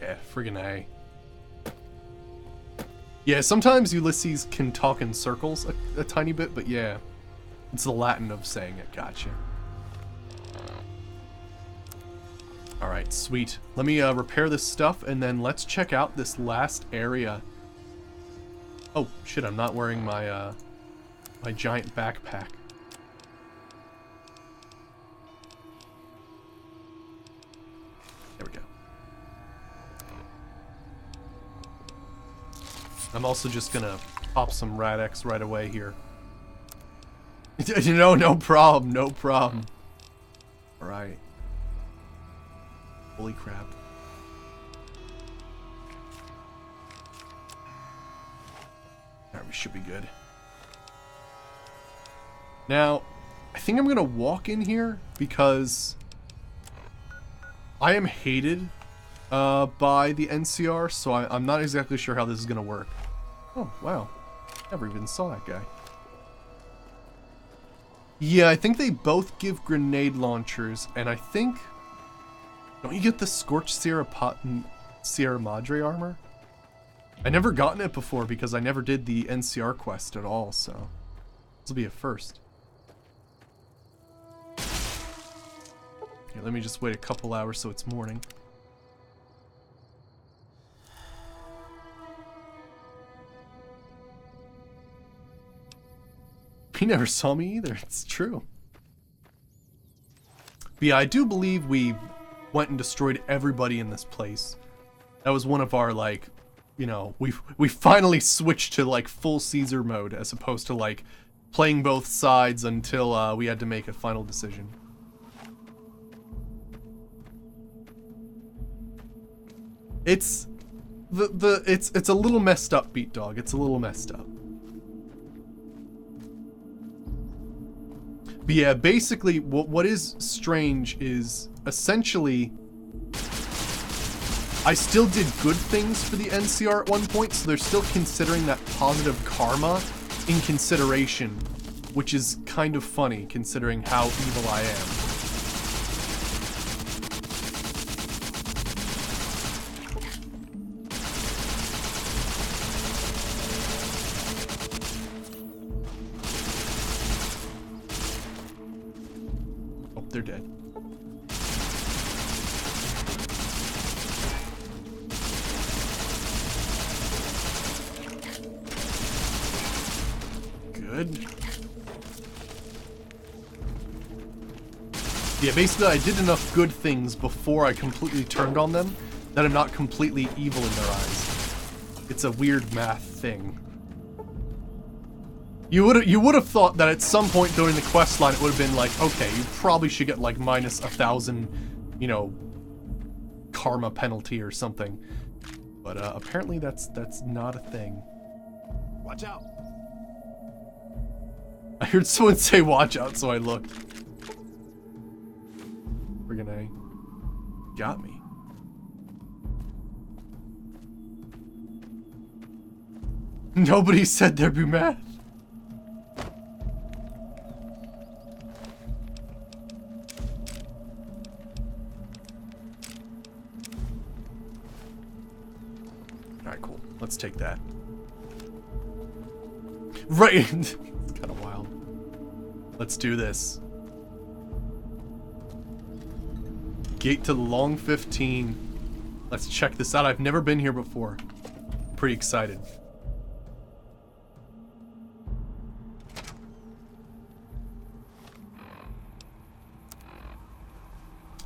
Yeah, friggin' A. Yeah, sometimes Ulysses can talk in circles a tiny bit, but yeah. It's the Latin of saying it, gotcha. Alright, sweet. Let me repair this stuff, and then let's check out this last area. Oh, shit, I'm not wearing my, my giant backpack. There we go. I'm also just gonna pop some Rad-X right away here. No problem, no problem. Alright. Holy crap. Alright, we should be good. Now, I think I'm gonna walk in here because I am hated by the NCR, so I'm not exactly sure how this is gonna work. Oh, wow. Never even saw that guy. Yeah, I think they both give grenade launchers, and I think... Don't you get the Scorched Sierra Madre armor? I never gotten it before because I never did the NCR quest at all, so... This will be a first. Here, let me just wait a couple hours so it's morning. He never saw me either, it's true. But yeah, I do believe we went and destroyed everybody in this place. That was one of our, like, you know, we finally switched to, like, full Caesar mode as opposed to, like, playing both sides until we had to make a final decision. It's... It's a little messed up, Beat Dog. It's a little messed up. But yeah, basically, what is strange is, essentially, I still did good things for the NCR at one point, so they're still considering that positive karma in consideration, which is kind of funny, considering how evil I am. They're dead. Good. Yeah, basically I did enough good things before I completely turned on them that I'm not completely evil in their eyes. It's a weird math thing. You would have thought that at some point during the quest line it would have been like, okay, you probably should get like minus 1,000, you know, karma penalty or something. But apparently that's not a thing. Watch out. I heard someone say watch out, so I looked. Friggin' A. Got me. Nobody said there'd be math. Alright, cool. Let's take that. Right! It's kind of wild. Let's do this. Gate to the Long 15. Let's check this out. I've never been here before. Pretty excited.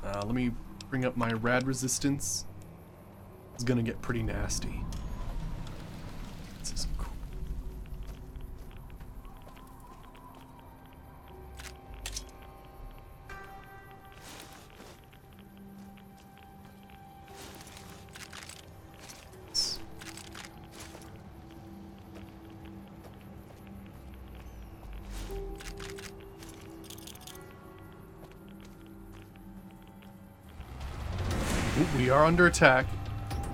Let me bring up my rad resistance. It's gonna get pretty nasty. This is cool. Ooh. We are under attack.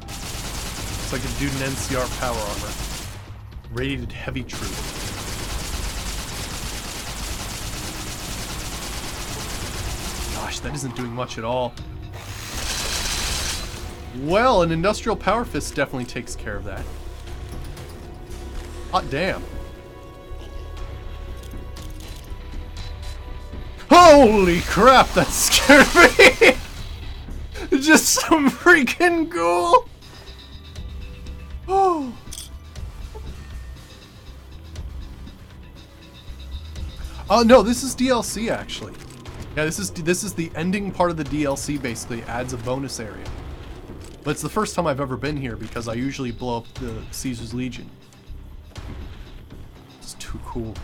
Looks like a dude in NCR power armor. Radiated heavy troop. Gosh, that isn't doing much at all. Well, an industrial power fist definitely takes care of that. Hot damn. Holy crap, that scared me! Just some freaking ghoul! Oh. Oh no, this is DLC actually. Yeah, this is the ending part of the DLC. Basically, it adds a bonus area. But it's the first time I've ever been here because I usually blow up the Caesar's Legion. It's too cool.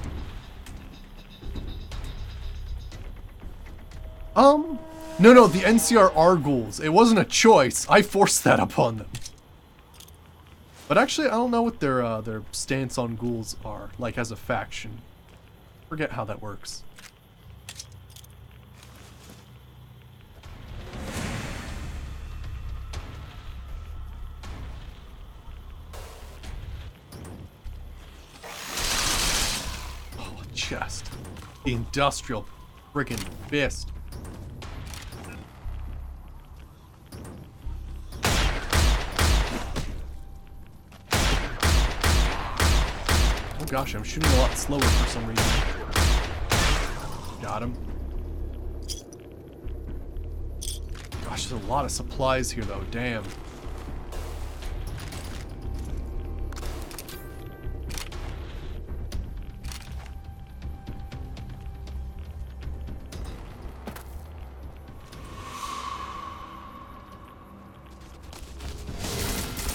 No, the NCR are ghouls. It wasn't a choice. I forced that upon them. But actually, I don't know what their stance on ghouls are, like as a faction. Forget how that works. Oh, chest. The industrial friggin' fist. Oh gosh, I'm shooting a lot slower for some reason. Got him. Gosh, there's a lot of supplies here though, damn.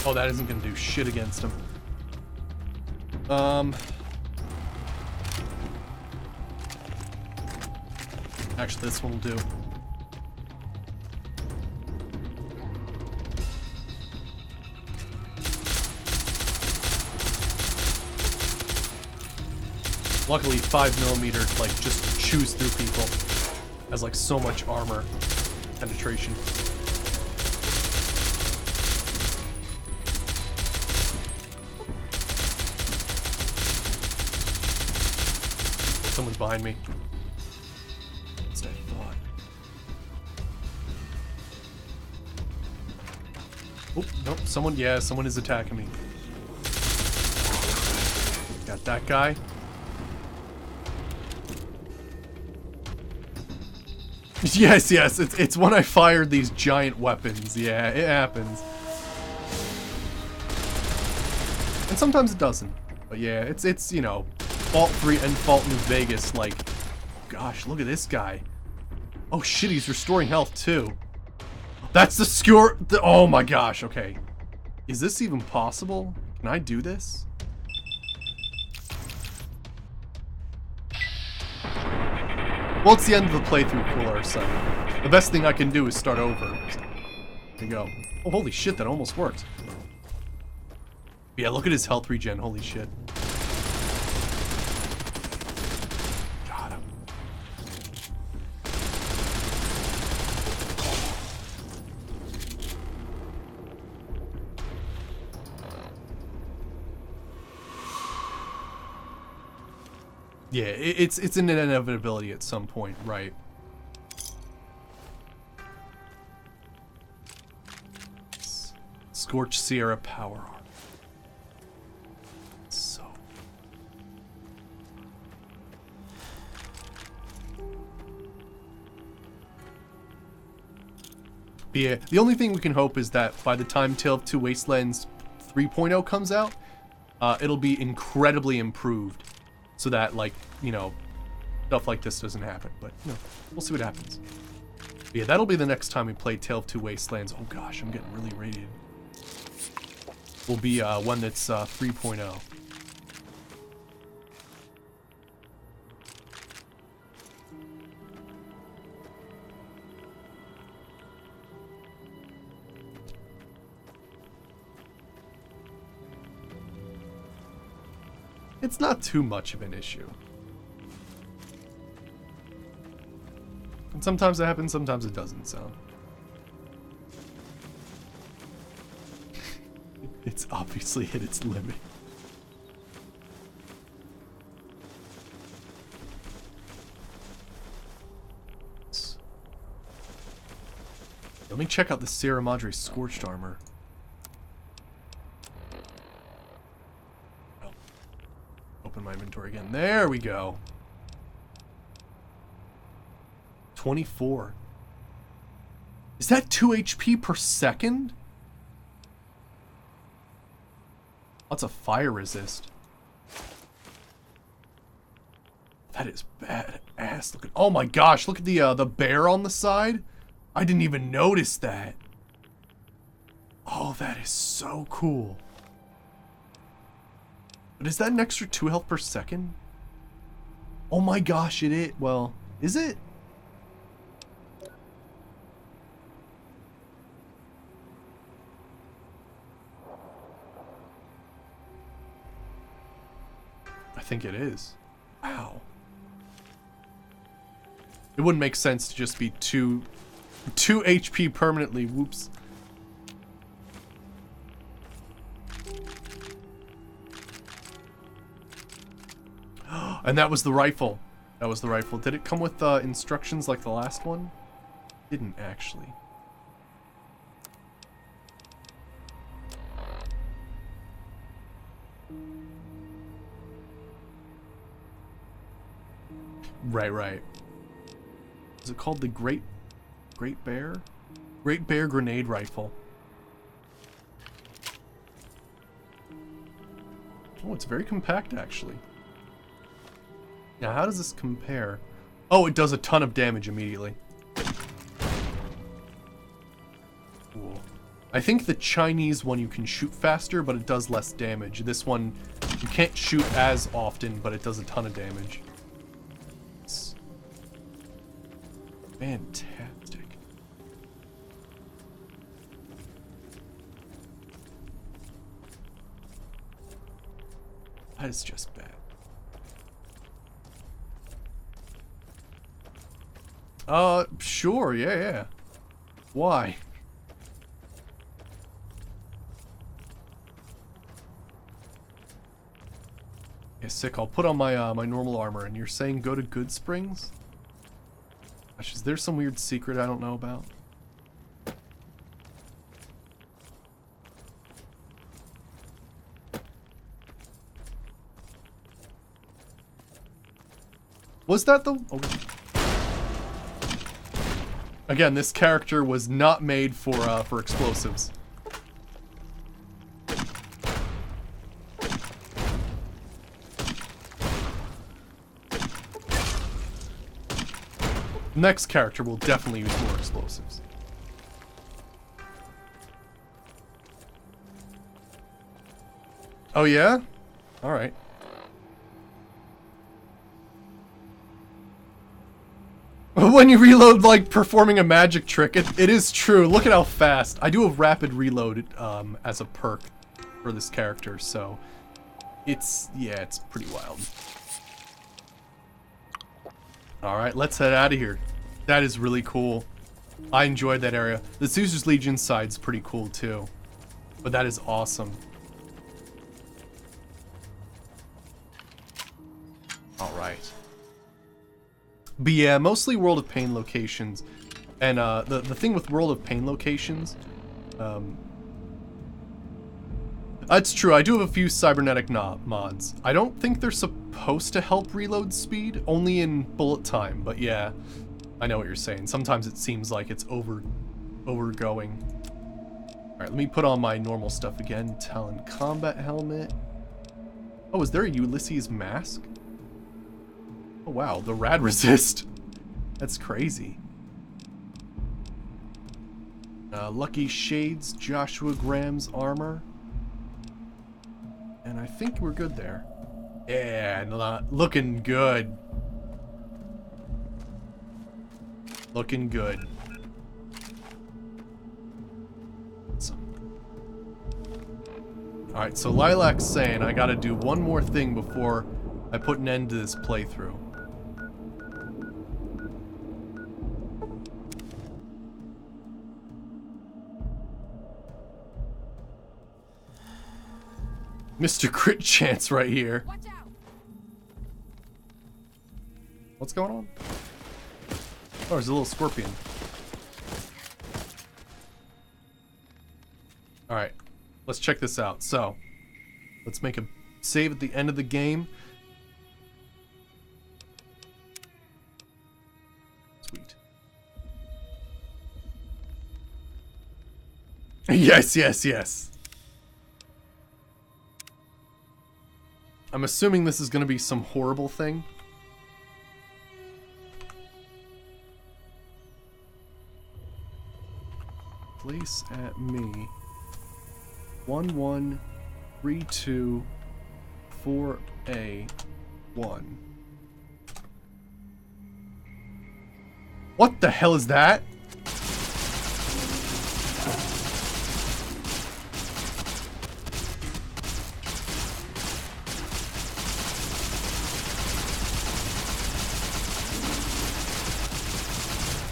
Oh, that isn't gonna do shit against him. Actually, this one will do. Luckily, 5mm like just chews through people. Has like so much armor penetration. Someone's behind me. That's what I thought. Oh, nope, someone is attacking me. Got that guy. Yes, it's when I fired these giant weapons. Yeah, it happens. And sometimes it doesn't. But yeah, it's you know, Fault 3 and Fault New Vegas, like, gosh, look at this guy. Oh shit, he's restoring health too. That's the skewer. Oh my gosh, okay. Is this even possible? Can I do this? Well, it's the end of the playthrough, cooler, so the best thing I can do is start over. There you go. Oh, holy shit, that almost worked. Yeah, look at his health regen, holy shit. Got him. Yeah, it's an inevitability at some point, right? Scorched Sierra Power Armor. So. But yeah, the only thing we can hope is that by the time Tale of Two Wastelands 3.0 comes out, it'll be incredibly improved. So that, like, you know, stuff like this doesn't happen. But, you know, we'll see what happens. But yeah, that'll be the next time we play Tale of Two Wastelands. Oh gosh, I'm getting really radiated. Will be one that's 3.0. It's not too much of an issue. And sometimes it happens, sometimes it doesn't, so. It's obviously hit its limit. Let me check out the Sierra Madre Scorched Armor. Oh. Open my inventory again. There we go. 24. Is that 2 HP per second? Lots of fire resist. That is badass looking. Oh my gosh, look at the bear on the side. I didn't even notice that. Oh, that is so cool. But is that an extra 2 health per second? Oh my gosh, it is. Well, is it? I think it is. Wow. It wouldn't make sense to just be 2 HP permanently. Whoops. And that was the rifle. That was the rifle. Did it come with instructions like the last one? Didn't actually. Right. Is it called the Great Bear? Great Bear Grenade Rifle. Oh, it's very compact actually. Now, how does this compare? Oh, it does a ton of damage immediately. Cool. I think the Chinese one you can shoot faster, but it does less damage. This one, you can't shoot as often, but it does a ton of damage. It's fantastic. That is just bad. Sure, yeah. Why? Yeah, sick. I'll put on my my normal armor, and you're saying go to Good Springs? Gosh, is there some weird secret I don't know about? Was that the... Oh. Again, this character was not made for explosives. Next character will definitely use more explosives. Oh yeah? Alright. When you reload, like, performing a magic trick, it is true. Look at how fast. I do a rapid reload as a perk for this character, so... It's pretty wild. Alright, let's head out of here. That is really cool. I enjoyed that area. The Caesar's Legion side's pretty cool, too. But that is awesome. Alright. But yeah, mostly World of Pain locations. And the thing with World of Pain locations... That's true, I do have a few cybernetic mods. I don't think they're supposed to help reload speed, only in bullet time, but yeah, I know what you're saying. Sometimes it seems like it's overgoing. Alright, let me put on my normal stuff again. Talon combat helmet. Oh, is there a Ulysses mask? Oh wow, the rad resist. That's crazy. Lucky Shades, Joshua Graham's armor. And I think we're good there. Yeah, looking good. Looking good. Alright, so Lilac's saying I gotta do one more thing before I put an end to this playthrough. Mr. Crit Chance right here. Watch out. What's going on? Oh, there's a little scorpion. Alright, let's check this out. So, let's make a save at the end of the game. Sweet. Yes, yes, yes. I'm assuming this is going to be some horrible thing. Place at me 11324A1. What the hell is that?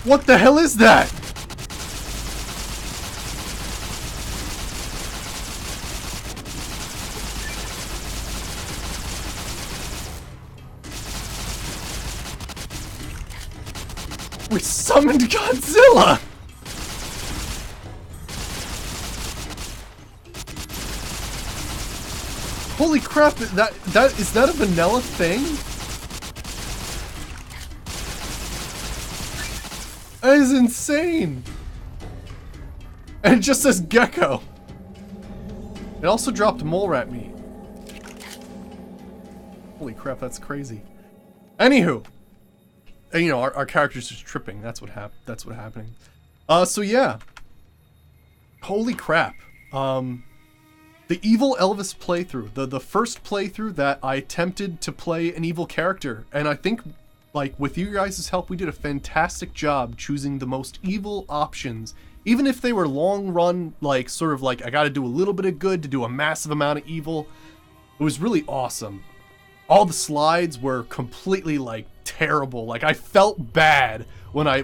What the hell is that? We summoned Godzilla! Holy crap, is that a vanilla thing? That is insane! And it just says gecko. It also dropped mole rat meat. Holy crap, that's crazy. Anywho. And, you know, our character's just tripping. That's what's happening. So yeah. Holy crap. The evil Elvis playthrough. The first playthrough that I attempted to play an evil character. And I think, like, with you guys' help, we did a fantastic job choosing the most evil options. Even if they were long run, like, sort of like, I gotta do a little bit of good to do a massive amount of evil. It was really awesome. All the slides were completely, like, terrible. Like, I felt bad when I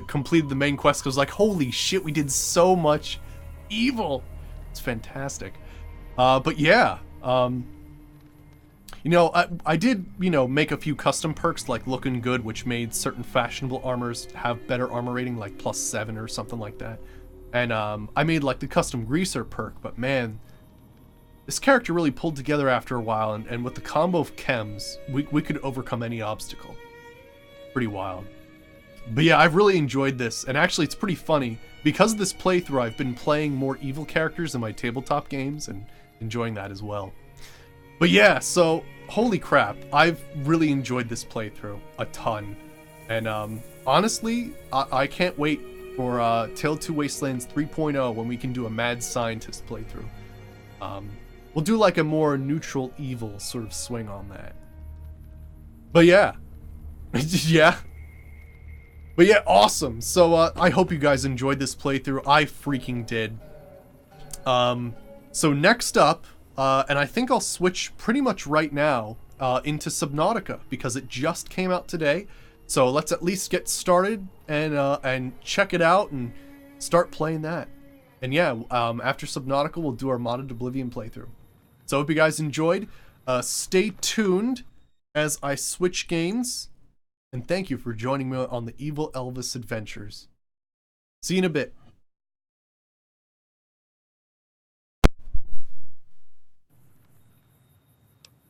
completed the main quest, because, like, holy shit, we did so much evil. It's fantastic. But yeah, you know, I did, you know, make a few custom perks like looking good, which made certain fashionable armors have better armor rating, like +7 or something like that. And I made like the custom greaser perk, but man, this character really pulled together after a while, and with the combo of chems, we could overcome any obstacle. Pretty wild. But yeah, I've really enjoyed this, and actually it's pretty funny. Because of this playthrough, I've been playing more evil characters in my tabletop games, and enjoying that as well. But yeah, so, holy crap, I've really enjoyed this playthrough a ton. And honestly, I can't wait for Tale 2 Wastelands 3.0 when we can do a mad scientist playthrough. We'll do like a more neutral evil sort of swing on that. But yeah. Yeah. But yeah, awesome. So I hope you guys enjoyed this playthrough. I freaking did. So next up, and I think I'll switch pretty much right now into Subnautica, because it just came out today. So let's at least get started and check it out and start playing that. And yeah, after Subnautica, we'll do our Modded Oblivion playthrough. So I hope you guys enjoyed. Stay tuned as I switch games. And thank you for joining me on the Evil Elvis Adventures. See you in a bit.